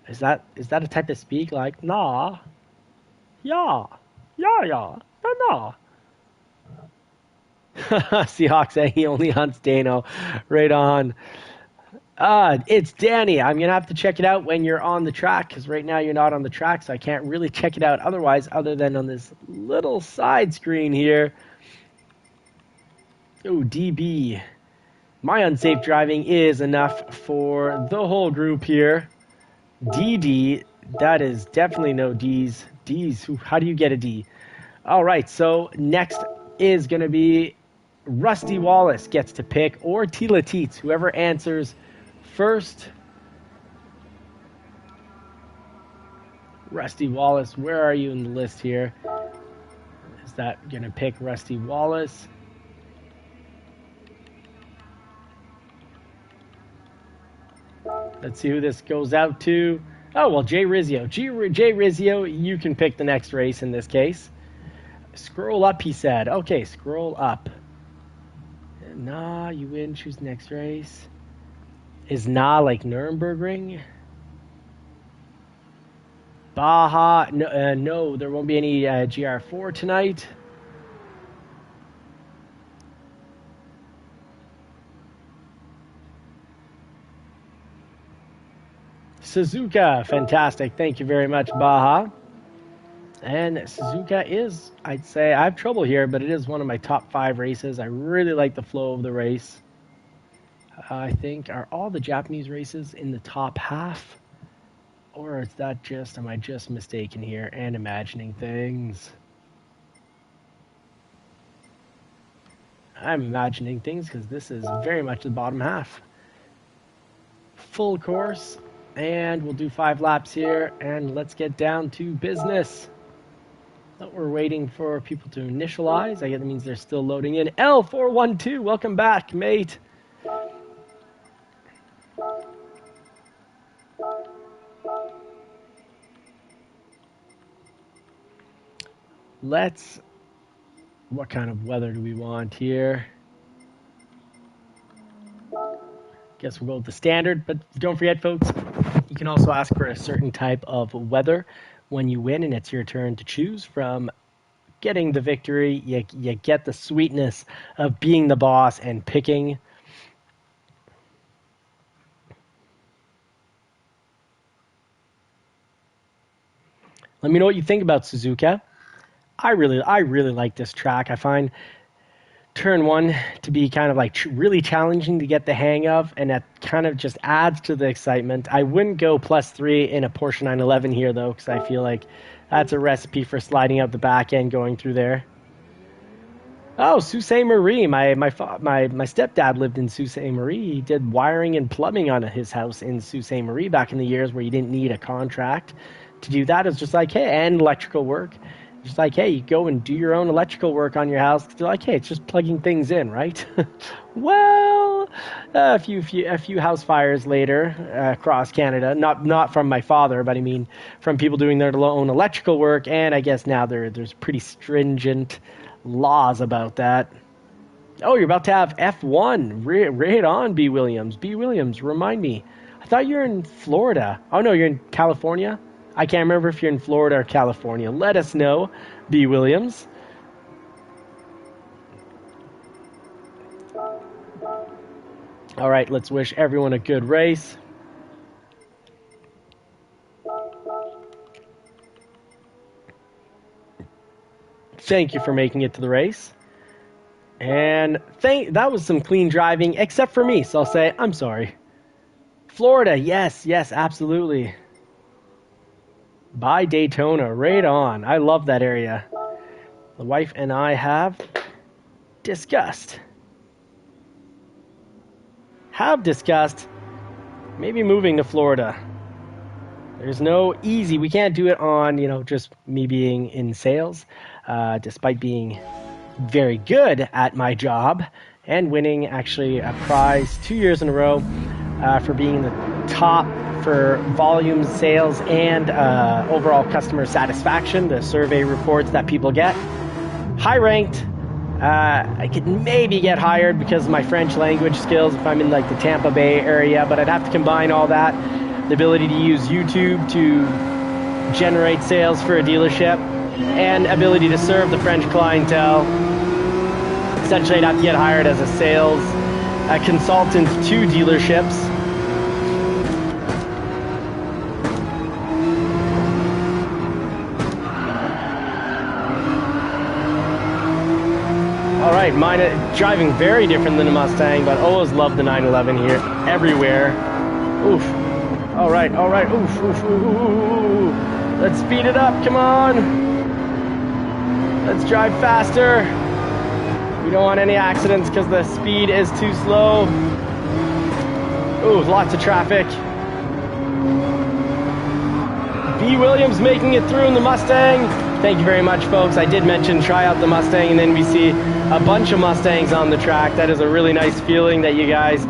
S1: Is that a type of speak like Na? Yeah. Yeah, yeah. Na. Seahawk saying he only hunts Dano. Right on. It's Danny. I'm going to have to check it out when you're on the track, because right now you're not on the track, so I can't really check it out otherwise, other than on this little side screen here. Oh, DB. My unsafe driving is enough for the whole group here. DD, that is definitely no D's. D's, how do you get a D? All right, so next is going to be Rusty Wallace gets to pick, or Tila Teets, whoever answers first. Rusty Wallace, where are you in the list here? Is that going to pick Rusty Wallace? Let's see who this goes out to. Oh, well, Jay Rizzio. Jay Rizzio, you can pick the next race in this case. Scroll up, he said. Okay, scroll up. Nah, you win. Choose next race. Is Nah like Nürburgring? Baja. No, there won't be any GR4 tonight. Suzuka, fantastic. Thank you very much, Baja. And Suzuka is, I'd say, I have trouble here, but it is one of my top 5 races. I really like the flow of the race. I think, are all the Japanese races in the top half? Or is that just, am I just mistaken here and imagining things? I'm imagining things because this is very much the bottom half. Full course. And we'll do 5 laps here, and let's get down to business. We're waiting for people to initialize. I guess that means they're still loading in. L412, welcome back, mate. What kind of weather do we want here? Guess we'll go with the standard, but don't forget, folks, you can also ask for a certain type of weather when you win, and it's your turn to choose from getting the victory. You get the sweetness of being the boss and picking. Let me know what you think about Suzuka. I really like this track. I find turn 1 to be kind of like really challenging to get the hang of, and that kind of just adds to the excitement. I wouldn't go +3 in a Porsche 911 here, though, because I feel like that's a recipe for sliding out the back end going through there. Oh, Sault Ste. Marie. My stepdad lived in Sault Ste. Marie. He did wiring and plumbing on his house in Sault Ste. Marie back in the years where you didn't need a contract to do that. It's just like, hey, and electrical work. Just like, hey, you go and do your own electrical work on your house. They're like, hey, it's just plugging things in, right? Well, a few house fires later across Canada, not from my father, but I mean from people doing their own electrical work, and I guess now there's pretty stringent laws about that. Oh, you're about to have F1. Right on, B. Williams. B. Williams, remind me. I thought you were in Florida. Oh, no, you're in California? I can't remember if you're in Florida or California. Let us know, B. Williams. All right, let's wish everyone a good race. Thank you for making it to the race. And that was some clean driving, except for me, so I'll say I'm sorry. Florida, yes, absolutely. By Daytona, right on. I love that area. The wife and I have discussed maybe moving to Florida. There's no easy, we can't do it on, just me being in sales, despite being very good at my job and winning actually a prize 2 years in a row for being in the top for volume sales and overall customer satisfaction, the survey reports that people get. High ranked. I could maybe get hired because of my French language skills if I'm in like the Tampa Bay area, but I'd have to combine all that, the ability to use YouTube to generate sales for a dealership, and ability to serve the French clientele. Essentially, I'd have to get hired as a sales consultant to dealerships. All right, mine driving very different than a Mustang, but always love the 911 here, everywhere. Oof. All right. Oof. Let's speed it up. Come on. Let's drive faster. We don't want any accidents because the speed is too slow. Ooh, lots of traffic. B. Williams making it through in the Mustang. Thank you very much, folks. I did mention try out the Mustang, and then we see a bunch of Mustangs on the track. That is a really nice feeling that you guys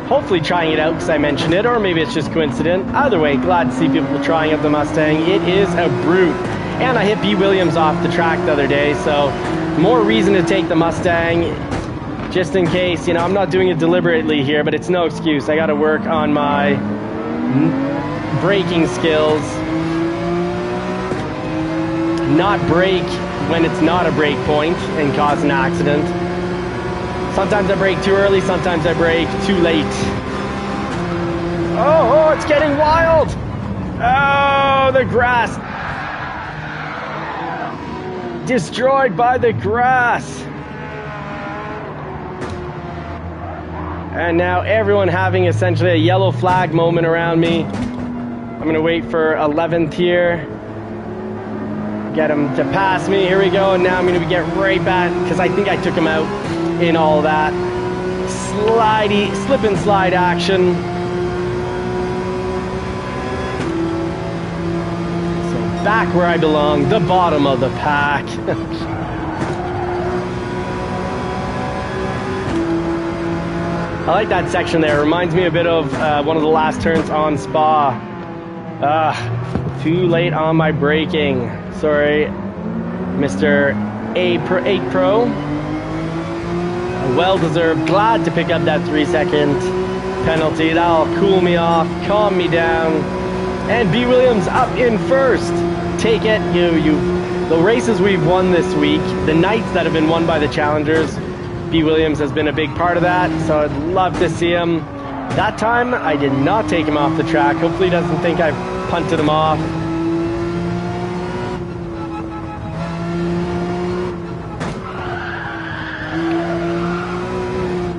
S1: hopefully trying it out because I mentioned it, or maybe it's just coincident. Either way, glad to see people trying out the Mustang. It is a brute. And I hit B. Williams off the track the other day, so more reason to take the Mustang, just in case. You know, I'm not doing it deliberately here, but it's no excuse. I got to work on my braking skills. Not brake when it's not a brake point and cause an accident. Sometimes I brake too early, sometimes I brake too late. Oh, it's getting wild! Oh, the grass! Destroyed by the grass! And now everyone having essentially a yellow flag moment around me. I'm gonna wait for 11th here. Get him to pass me. Here we go. And now I'm gonna get right back because I think I took him out in all that slidey, slip and slide action. So back where I belong, the bottom of the pack. I like that section there. It reminds me a bit of one of the last turns on Spa. Too late on my braking. Sorry, Mr. 8 Pro. Well deserved. Glad to pick up that 3-second penalty. That'll cool me off, calm me down. And B. Williams up in first. Take it. The races we've won this week, the nights that have been won by the challengers, B. Williams has been a big part of that, so I'd love to see him. That time, I did not take him off the track. Hopefully he doesn't think I punted him off.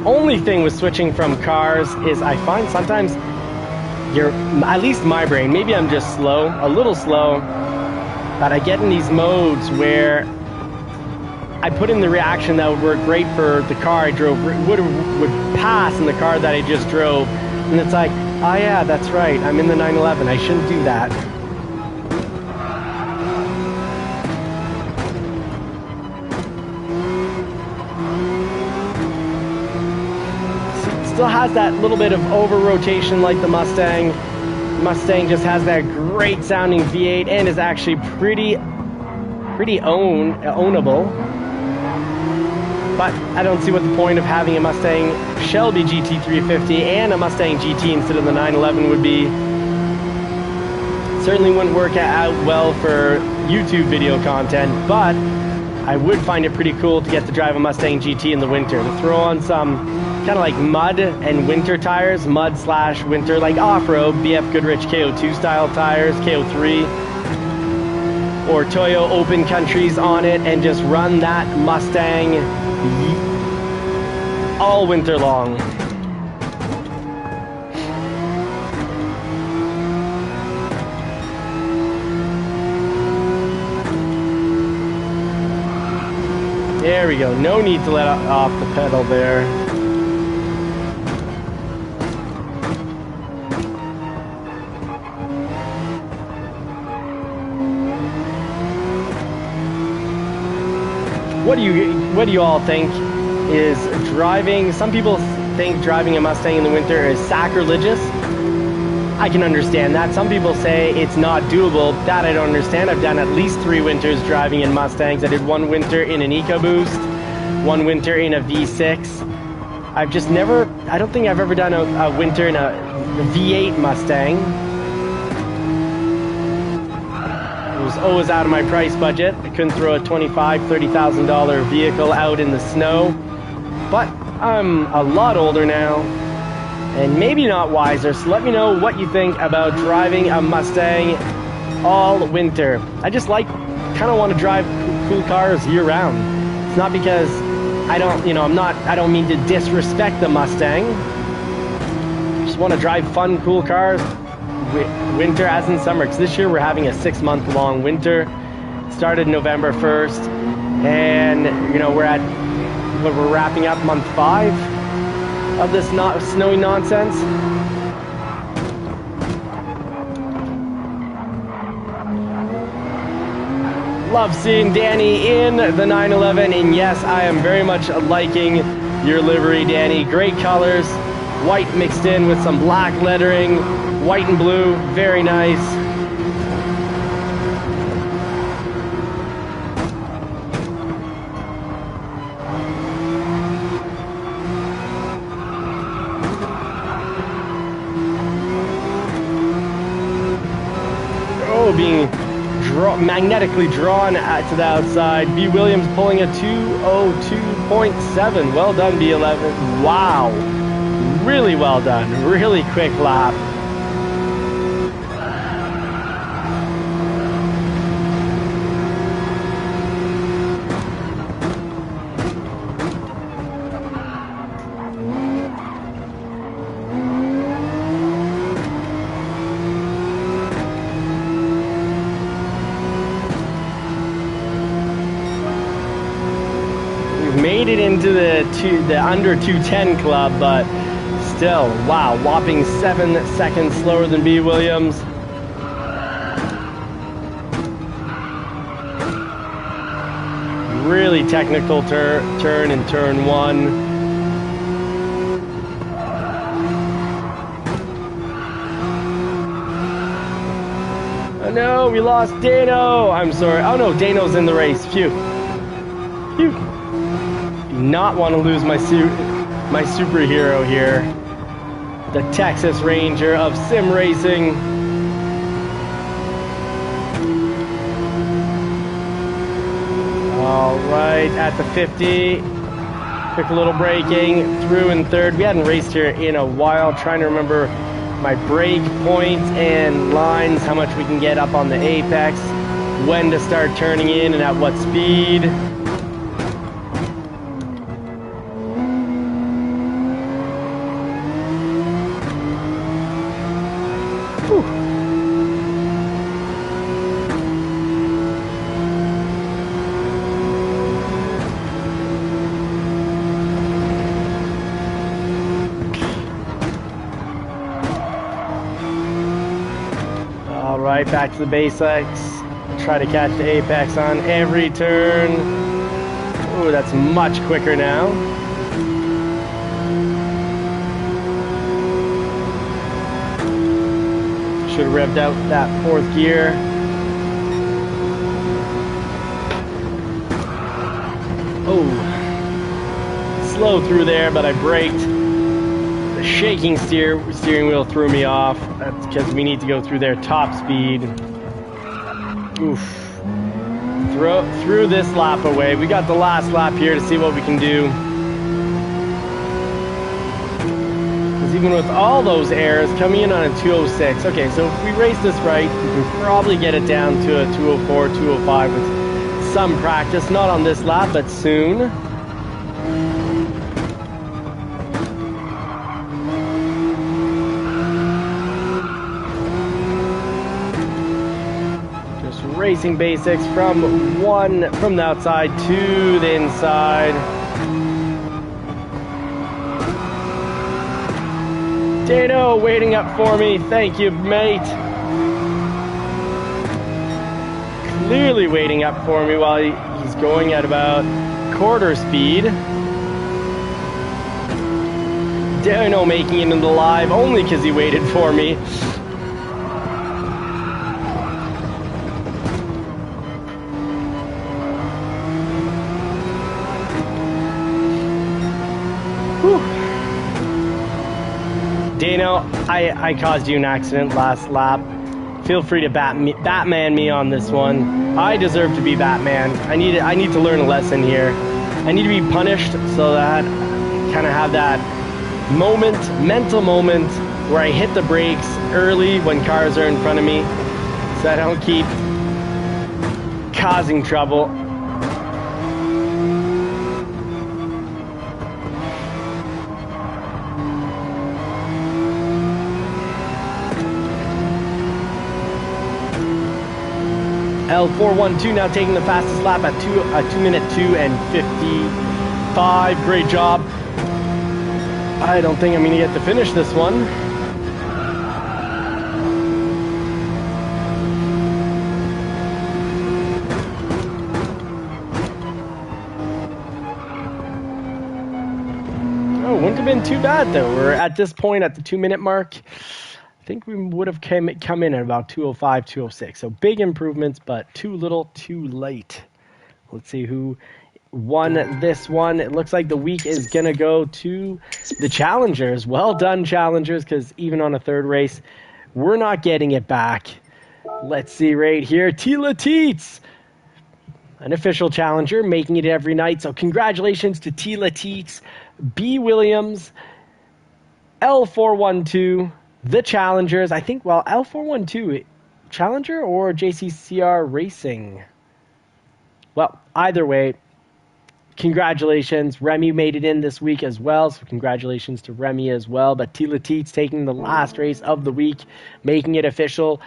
S1: Only thing with switching from cars is I find sometimes at least my brain, maybe I'm just slow, a little slow, but I get in these modes where I put in the reaction that would work great for the car I drove, would pass in the car that I just drove, and it's like, oh yeah, that's right, I'm in the 911, I shouldn't do that. Still has that little bit of over rotation like the Mustang. Mustang just has that great sounding V8 and is actually pretty ownable. But I don't see what the point of having a Mustang Shelby GT350 and a Mustang GT instead of the 911 would be. Certainly wouldn't work out well for YouTube video content, but I would find it pretty cool to get to drive a Mustang GT in the winter, to throw on some kind of like mud and winter tires, mud/winter, like off-road, BF Goodrich KO2 style tires, KO3, or Toyo Open Countries on it, and just run that Mustang all winter long. There we go, no need to let off the pedal there. What do you all think is driving? Some people think driving a Mustang in the winter is sacrilegious. I can understand that. Some people say it's not doable. That I don't understand. I've done at least 3 winters driving in Mustangs. I did 1 winter in an EcoBoost, 1 winter in a V6. I've just never, I don't think I've ever done a winter in a V8 Mustang. It was always out of my price budget. I couldn't throw a $25,000, $30,000 vehicle out in the snow. But I'm a lot older now, and maybe not wiser, so let me know what you think about driving a Mustang all winter. I just kind of want to drive cool cars year round. It's not because I don't mean to disrespect the Mustang. I just want to drive fun, cool cars winter as in summer, because this year we're having a 6-month long winter. started November 1st, and you know we're wrapping up month 5 of this snowy nonsense. Love seeing Danny in the 911, and yes, I am very much liking your livery, Danny. Great colors, white mixed in with some black lettering, white and blue, very nice. Oh, being magnetically drawn to the outside. B. Williams pulling a 2:02.7. Well done, B11. Wow. Really well done. Really quick lap. Made it into the under 210 club, but still, wow, whopping 7 seconds slower than B. Williams. Really technical turn in turn 1. Oh no, we lost Dano. I'm sorry. Oh no, Dano's in the race. Phew. Phew. Not want to lose my superhero here, the Texas Ranger of sim racing. All right, at the 50, quick little braking, through in third. We hadn't raced here in a while, trying to remember my brake points and lines, how much we can get up on the apex, when to start turning in and at what speed. Right, back to the basics. Try to catch the apex on every turn. Ooh, that's much quicker now. Should have revved out that 4th gear. Oh, slow through there, but I braked. The shaking steering wheel threw me off. That's because we need to go through their top speed. Oof. Threw this lap away. We got the last lap here to see what we can do. Because even with all those errors, coming in on a 206. Okay, so if we race this right, we can probably get it down to a 204, 205 with some practice. Not on this lap, but soon. Racing basics from the outside to the inside. Dano waiting up for me. Thank you, mate. Clearly waiting up for me while he's going at about quarter speed. Dano making it into the live only because he waited for me. Dano, I caused you an accident last lap. Feel free to Batman me on this one. I deserve to be Batman. I need to learn a lesson here. I need to be punished so that I kind of have that mental moment where I hit the brakes early when cars are in front of me, so I don't keep causing trouble. L412 now taking the fastest lap at 2 minute 2 and 55. Great job. I don't think I'm going to get to finish this one. Oh, wouldn't have been too bad though. We're at this point at the 2 minute mark. I think we would have come in at about 205, 206. So big improvements, but too little, too late. Let's see who won this one. It looks like the week is going to go to the Challengers. Well done, Challengers, because even on a third race, we're not getting it back. Let's see right here. Tila Teets, an official challenger, making it every night. So congratulations to Tila Teets, B. Williams, L412, the Challengers. I think, well, L412, Challenger or JCCR Racing? Well, either way, congratulations. Remy made it in this week as well, so congratulations to Remy as well. But Tila Teets taking the last race of the week, making it official.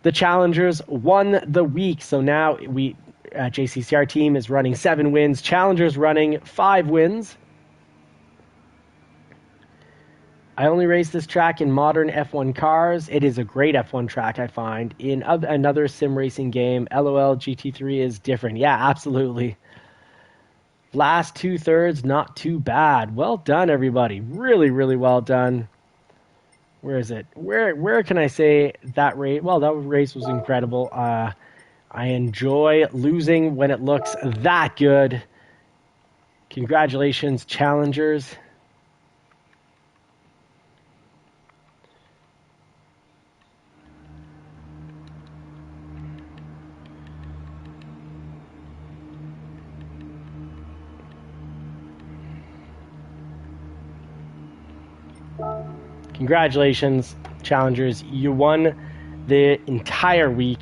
S1: The Challengers won the week, so now JCCR team is running 7 wins. Challengers running 5 wins. I only race this track in modern F1 cars. It is a great F1 track, I find. In another sim racing game, LOL GT3 is different. Yeah, absolutely. Last 2/3, not too bad. Well done, everybody. Really, really well done. Where is it? Where can I say that race? Well, that race was incredible. I enjoy losing when it looks that good. Congratulations, Challengers. Congratulations, Challengers. You won the entire week.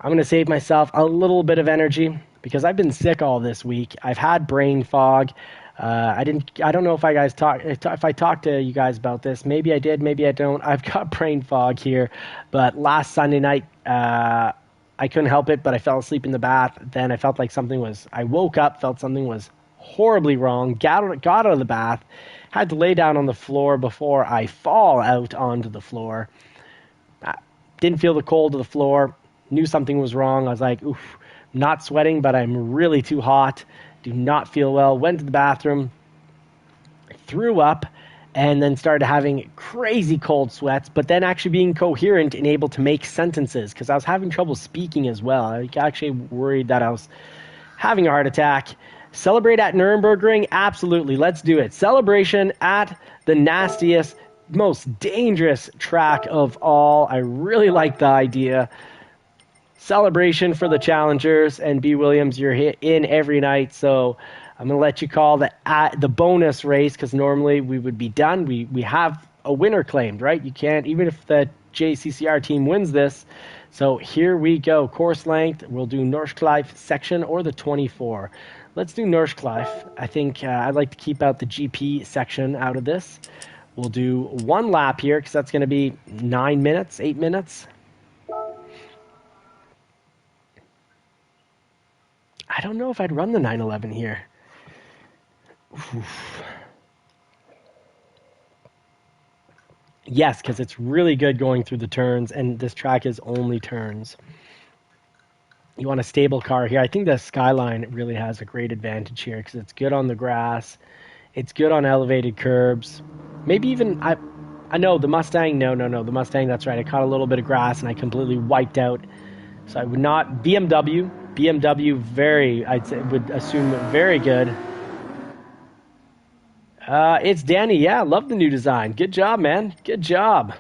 S1: I'm going to save myself a little bit of energy because I've been sick all this week. I've had brain fog. I don't know if I talked to you guys about this. Maybe I did, maybe I don't. I've got brain fog here. But last Sunday night, I couldn't help it, but I fell asleep in the bath. Then I felt like I woke up, felt something was horribly wrong, got out of the bath, had to lay down on the floor before I fall out onto the floor. Didn't feel the cold of the floor, knew something was wrong. I was like, oof, not sweating, but I'm really too hot, do not feel well. Went to the bathroom, threw up, and then started having crazy cold sweats, but then actually being coherent and able to make sentences because I was having trouble speaking as well. I actually worried that I was having a heart attack. Celebrate at Nürburgring? Absolutely. Let's do it. Celebration at the nastiest, most dangerous track of all. I really like the idea. Celebration for the Challengers, and B. Williams, you're in every night, so I'm going to let you call the bonus race because normally we would be done. We have a winner claimed, right? You can't, even if the JCCR team wins this. So here we go. Course length, we'll do Nordschleife section or the 24. Let's do Nordschleife. I think I'd like to keep out the GP section out of this. We'll do 1 lap here because that's going to be 9 minutes, 8 minutes. I don't know if I'd run the 911 here. Oof. Yes, because it's really good going through the turns, and this track is only turns. You want a stable car here. I think the Skyline really has a great advantage here because it's good on the grass. It's good on elevated curbs. Maybe even, I know the Mustang, no, the Mustang, that's right. I caught a little bit of grass and I completely wiped out. So I would not, BMW would assume very good. It's Danny. Yeah, love the new design. Good job, man. Good job.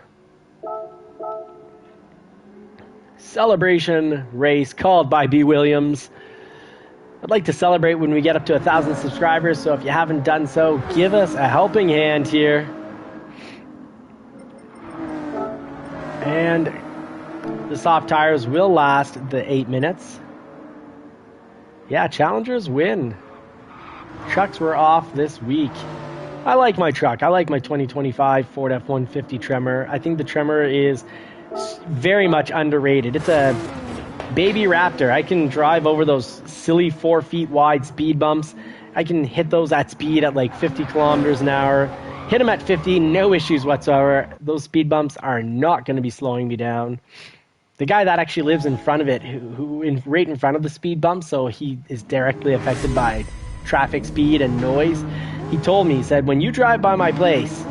S1: Celebration race called by B. Williams. I'd like to celebrate when we get up to 1,000 subscribers, so if you haven't done so, give us a helping hand here. And the soft tires will last the 8 minutes. Yeah, Challengers win. Trucks were off this week. I like my truck. I like my 2025 Ford F-150 Tremor. I think the Tremor is very much underrated. It's a baby Raptor. I can drive over those silly 4 feet wide speed bumps. I can hit those at speed at like 50 kilometers an hour. Hit them at 50, no issues whatsoever. Those speed bumps are not going to be slowing me down. The guy that actually lives in front of it, right in front of the speed bump, so he is directly affected by traffic speed and noise. He told me, he said, when you drive by my place,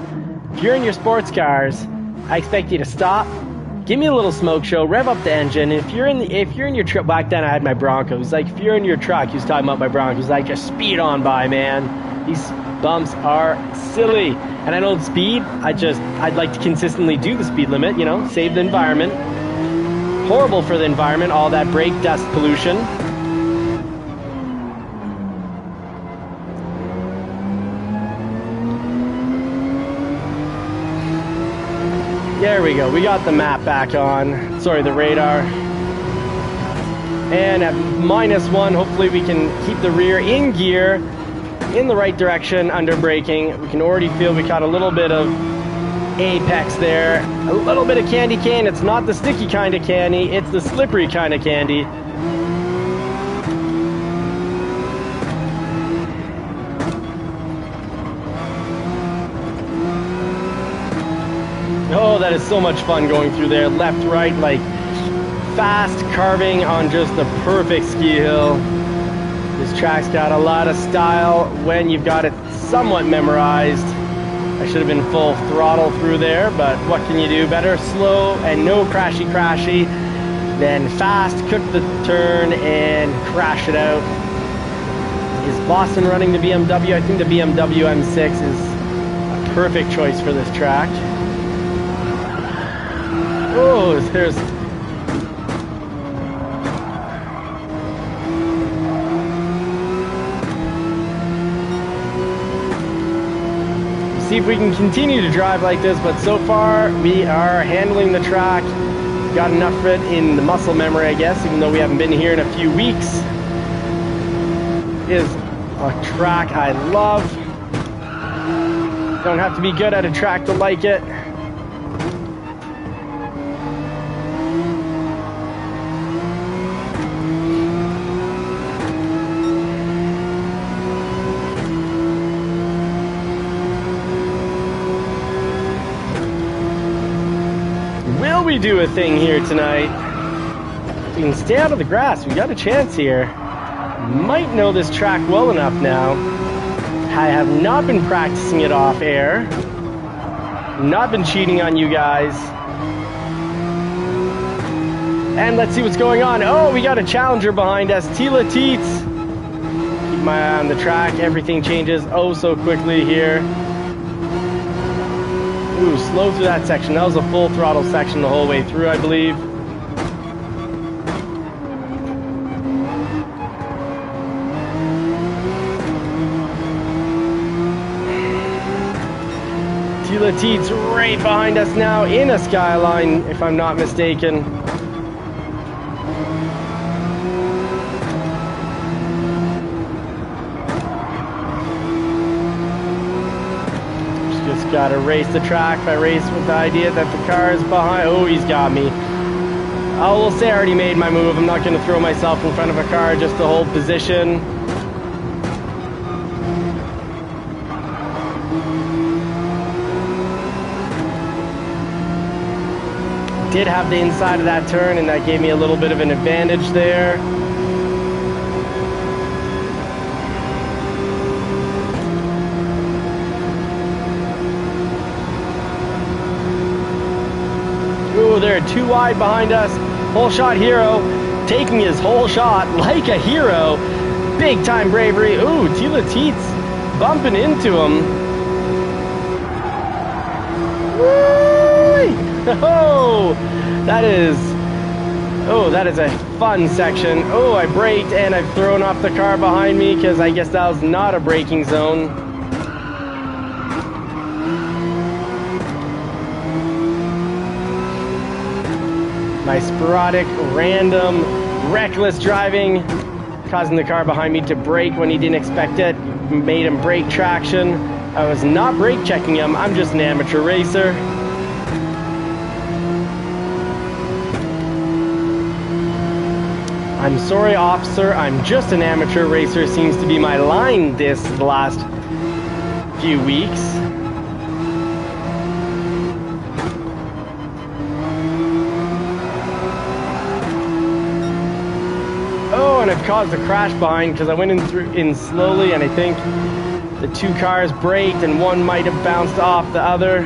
S1: if you're in your sports cars, I expect you to stop, give me a little smoke show, rev up the engine. If you're in your truck, back then I had my Bronco. He's like, if you're in your truck, he was talking about my Bronco. He's like, just speed on by, man. These bumps are silly. And I don't speed. I'd like to consistently do the speed limit, you know, save the environment. Horrible for the environment, all that brake dust pollution. There we go, we got the map back on. Sorry, the radar. And at -1, hopefully we can keep the rear in gear, in the right direction under braking. We can already feel we got a little bit of apex there. A little bit of candy cane. It's not the sticky kind of candy, it's the slippery kind of candy. Oh, that is so much fun going through there. Left, right, like fast carving on just the perfect ski hill. This track's got a lot of style when you've got it somewhat memorized. I should have been full throttle through there, but what can you do? Better slow and no crashy than fast, cook the turn and crash it out. Is Boston running the BMW? I think the BMW M6 is a perfect choice for this track. Oh, there's... See if we can continue to drive like this, but so far we are handling the track. Got enough of it in the muscle memory, I guess, even though we haven't been here in a few weeks. It is a track I love. Don't have to be good at a track to like it. Will we do a thing here tonight? If we can stay out of the grass, we got a chance here. Might know this track well enough now. I have not been practicing it off air. Not been cheating on you guys. And let's see what's going on. Oh, we got a challenger behind us. Tila Teets. Keep my eye on the track. Everything changes oh so quickly here. Ooh, slow through that section. That was a full throttle section the whole way through, I believe. Tila Teets right behind us now in a Skyline, if I'm not mistaken. Just gotta race the track. If I race with the idea that the car is behind, oh, he's got me. I will say I already made my move. I'm not gonna throw myself in front of a car just to hold position. Did have the inside of that turn, and that gave me a little bit of an advantage there. Ooh, they're too wide behind us. Whole shot hero taking his whole shot like a hero. Big time bravery. Ooh, Tila Teets bumping into him. Woo! Oh, that is a fun section. Oh, I braked and I've thrown off the car behind me because I guess that was not a braking zone. My sporadic, random, reckless driving causing the car behind me to brake when he didn't expect it. Made him brake traction. I was not brake checking him. I'm just an amateur racer. I'm sorry, officer, I'm just an amateur racer seems to be my line the last few weeks. Oh, and I've caused a crash behind because I went in slowly, and I think the two cars braked and one might have bounced off the other.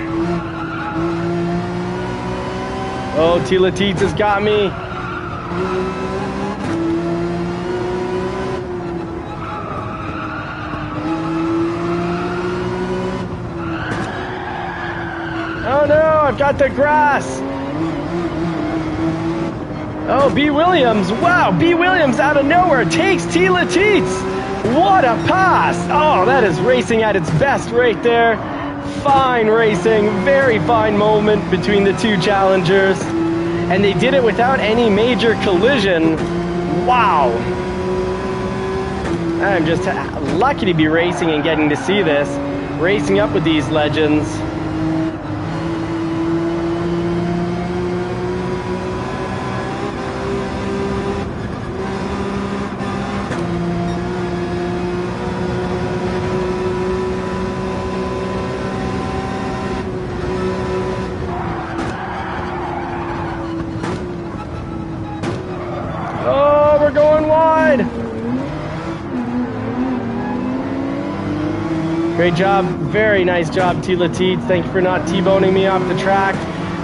S1: Oh, Tila Teets has got me. Oh no, I've got the grass. Oh, B. Williams. Wow, B. Williams out of nowhere takes Tila Teets. What a pass. Oh, that is racing at its best right there. Fine racing, very fine moment between the two challengers. And they did it without any major collision. Wow. I'm just lucky to be racing and getting to see this. Racing up with these legends. Oh, we're going wide. Great job, very nice job, Tila Teets. Thank you for not T-boning me off the track.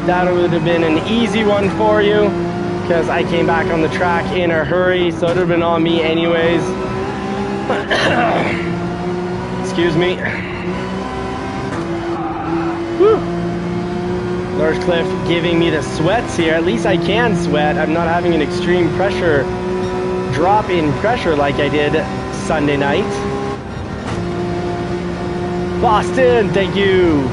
S1: That would have been an easy one for you because I came back on the track in a hurry, so it would have been on me anyways. Excuse me. Woo. Northcliffe giving me the sweats here. At least I can sweat. I'm not having an extreme pressure drop in pressure like I did Sunday night. Boston, thank you.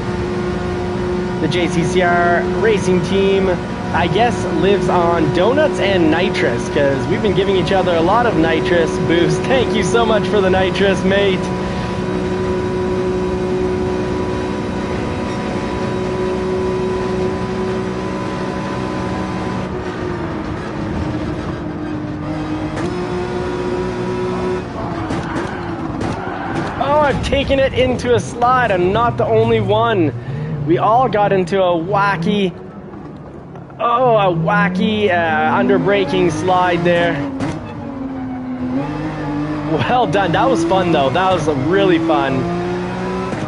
S1: The JCCR racing team, I guess, lives on donuts and nitrous because we've been giving each other a lot of nitrous boost. Thank you so much for the nitrous, mate. I've taken it into a slide. I'm not the only one. We all got into a wacky under-braking slide there. Well done. That was fun, though. That was really fun.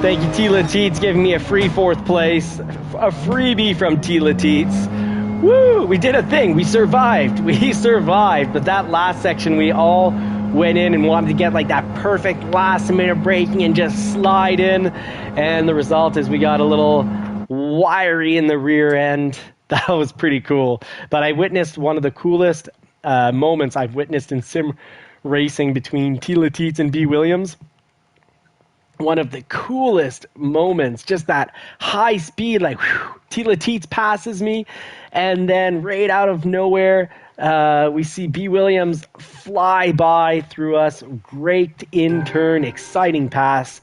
S1: Thank you, Tila Teets, giving me a free 4th place. A freebie from Tila Teets. Woo! We did a thing. We survived. We survived. But that last section, we all went in and wanted to get like that perfect last minute braking and just slide in, and the result is we got a little wiry in the rear end. That was pretty cool. But I witnessed one of the coolest moments I've witnessed in sim racing between Tila Teets and B. Williams. One of the coolest moments, just that high speed, like whew, Tila Teets passes me, and then right out of nowhere, we see B. Williams fly by through us. Great in-turn, exciting pass.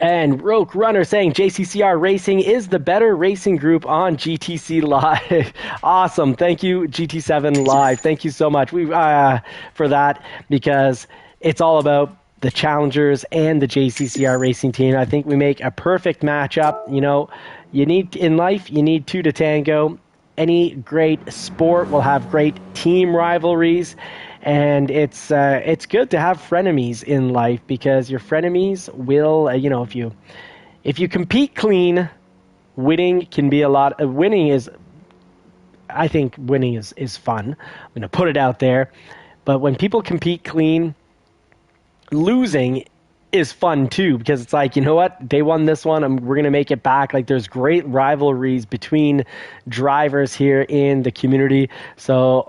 S1: And Roke Runner saying JCCR Racing is the better racing group on GTC Live. Awesome. Thank you, GT7 Live. Thank you so much for that, because it's all about the challengers and the JCCR Racing team. I think we make a perfect matchup. You know, you need in life, you need two to tango. Any great sport will have great team rivalries, and it's good to have frenemies in life, because your frenemies will, if you compete clean, winning can be a lot. I think winning is fun. I'm going to put it out there, but when people compete clean, losing is fun too, because it's like, you know what, they won this one, we're going to make it back. Like, there's great rivalries between drivers here in the community. So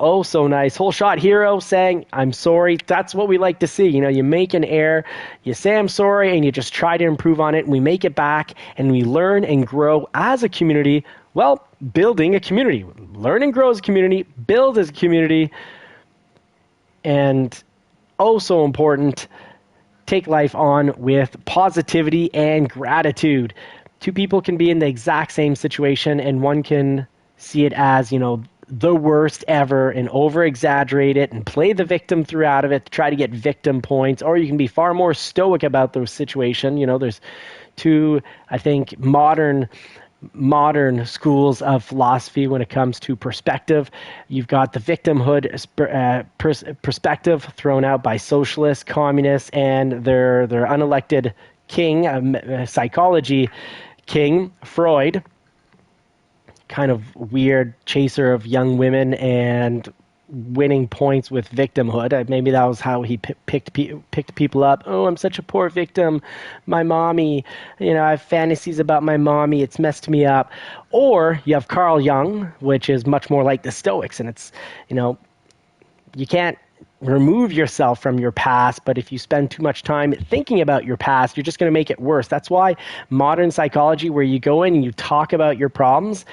S1: nice. Whole Shot Hero saying, I'm sorry. That's what we like to see. You know, you make an error, you say I'm sorry, and you just try to improve on it, and we make it back, and we learn and grow as a community. Well, building a community. Learn and grow as a community, build as a community, and so important, take life on with positivity and gratitude. Two people can be in the exact same situation, and one can see it as, the worst ever and over exaggerate it and play the victim throughout of it to try to get victim points, or you can be far more stoic about the situation. There's two, I think, modern schools of philosophy when it comes to perspective. You've got the victimhood perspective thrown out by socialists, communists, and their unelected king, psychology king, Freud, kind of weird chaser of young women and winning points with victimhood. Maybe that was how he picked people up. Oh, I'm such a poor victim. My mommy, I have fantasies about my mommy. It's messed me up. Or you have Carl Jung, which is much more like the Stoics. And it's, you can't remove yourself from your past, but if you spend too much time thinking about your past, you're just going to make it worse. That's why modern psychology, where you go in and you talk about your problems,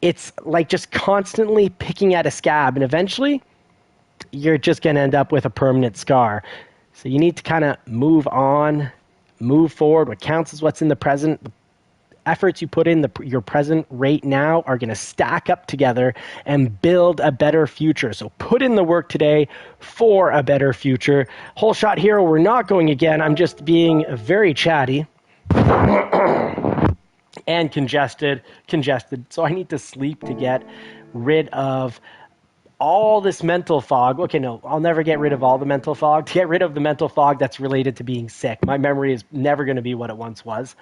S1: it's like just constantly picking at a scab, and eventually you're just going to end up with a permanent scar. So you need to kind of move on, move forward. What counts is what's in the present. The efforts you put in your present right now are going to stack up together and build a better future. So put in the work today for a better future. Whole shot hero, we're not going again. I'm just being very chatty. And congested. So I need to sleep to get rid of all this mental fog. Okay, no, I'll never get rid of all the mental fog. To get rid of the mental fog that's related to being sick. My memory is never going to be what it once was.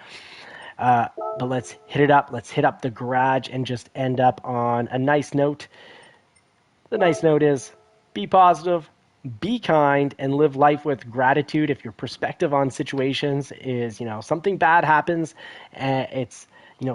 S1: But let's hit it up. Let's hit up the garage and just end up on a nice note. The nice note is be positive, be kind, and live life with gratitude. If your perspective on situations is, something bad happens, it's,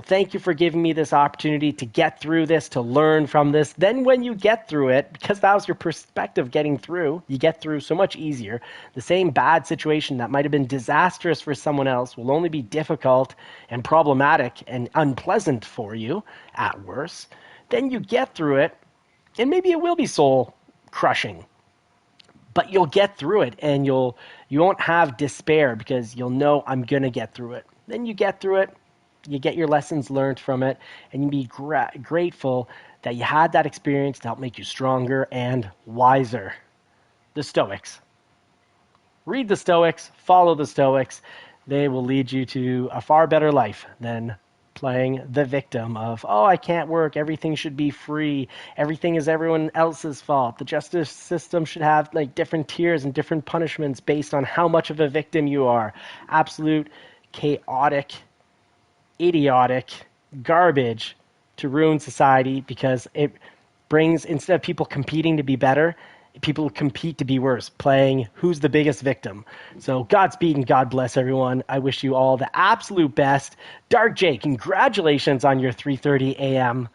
S1: thank you for giving me this opportunity to get through this, to learn from this. Then when you get through it, because that was your perspective getting through, you get through so much easier. The same bad situation that might have been disastrous for someone else will only be difficult and problematic and unpleasant for you at worst. Then you get through it, and maybe it will be soul crushing. But you'll get through it, and you won't have despair because you'll know I'm going to get through it. Then you get through it, you get your lessons learned from it, and you be grateful that you had that experience to help make you stronger and wiser. The Stoics. Read the Stoics, follow the Stoics. They will lead you to a far better life than playing the victim of, oh, I can't work, everything should be free, everything is everyone else's fault. The justice system should have different tiers and different punishments based on how much of a victim you are. Absolute chaotic, idiotic garbage to ruin society, because it brings, instead of people competing to be better, people compete to be worse, playing who's the biggest victim. So Godspeed and God bless everyone. I wish you all the absolute best. Dark J, congratulations on your 3:30 a.m.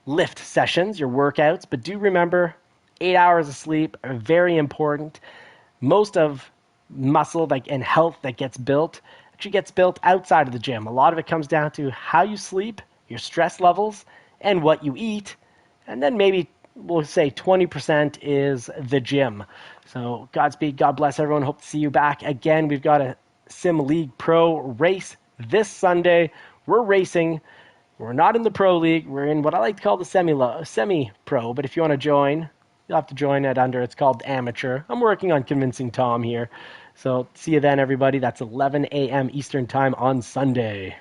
S1: lift sessions, your workouts. But do remember, 8 hours of sleep are very important. Most of muscle and health that gets built actually gets built outside of the gym. A lot of it comes down to how you sleep, your stress levels, and what you eat. And then maybe we'll say 20% is the gym. So Godspeed, God bless everyone. Hope to see you back again. We've got a Sim League Pro race this Sunday. We're racing. We're not in the Pro League. We're in what I like to call the semi-pro. But if you want to join, you'll have to join it under, it's called amateur. I'm working on convincing Tom here. So see you then, everybody. That's 11 a.m. Eastern Time on Sunday.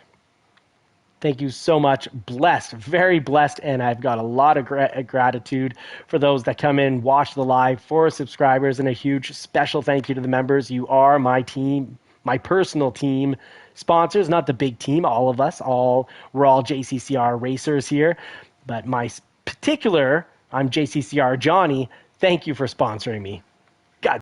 S1: Thank you so much. Blessed, very blessed, and I've got a lot of gratitude for those that come in, watch the live, for subscribers, and a huge special thank you to the members. You are my team, my personal team sponsors, not the big team, all of us. We're all JCCR racers here, but my particular, I'm JCCR Johnny. Thank you for sponsoring me.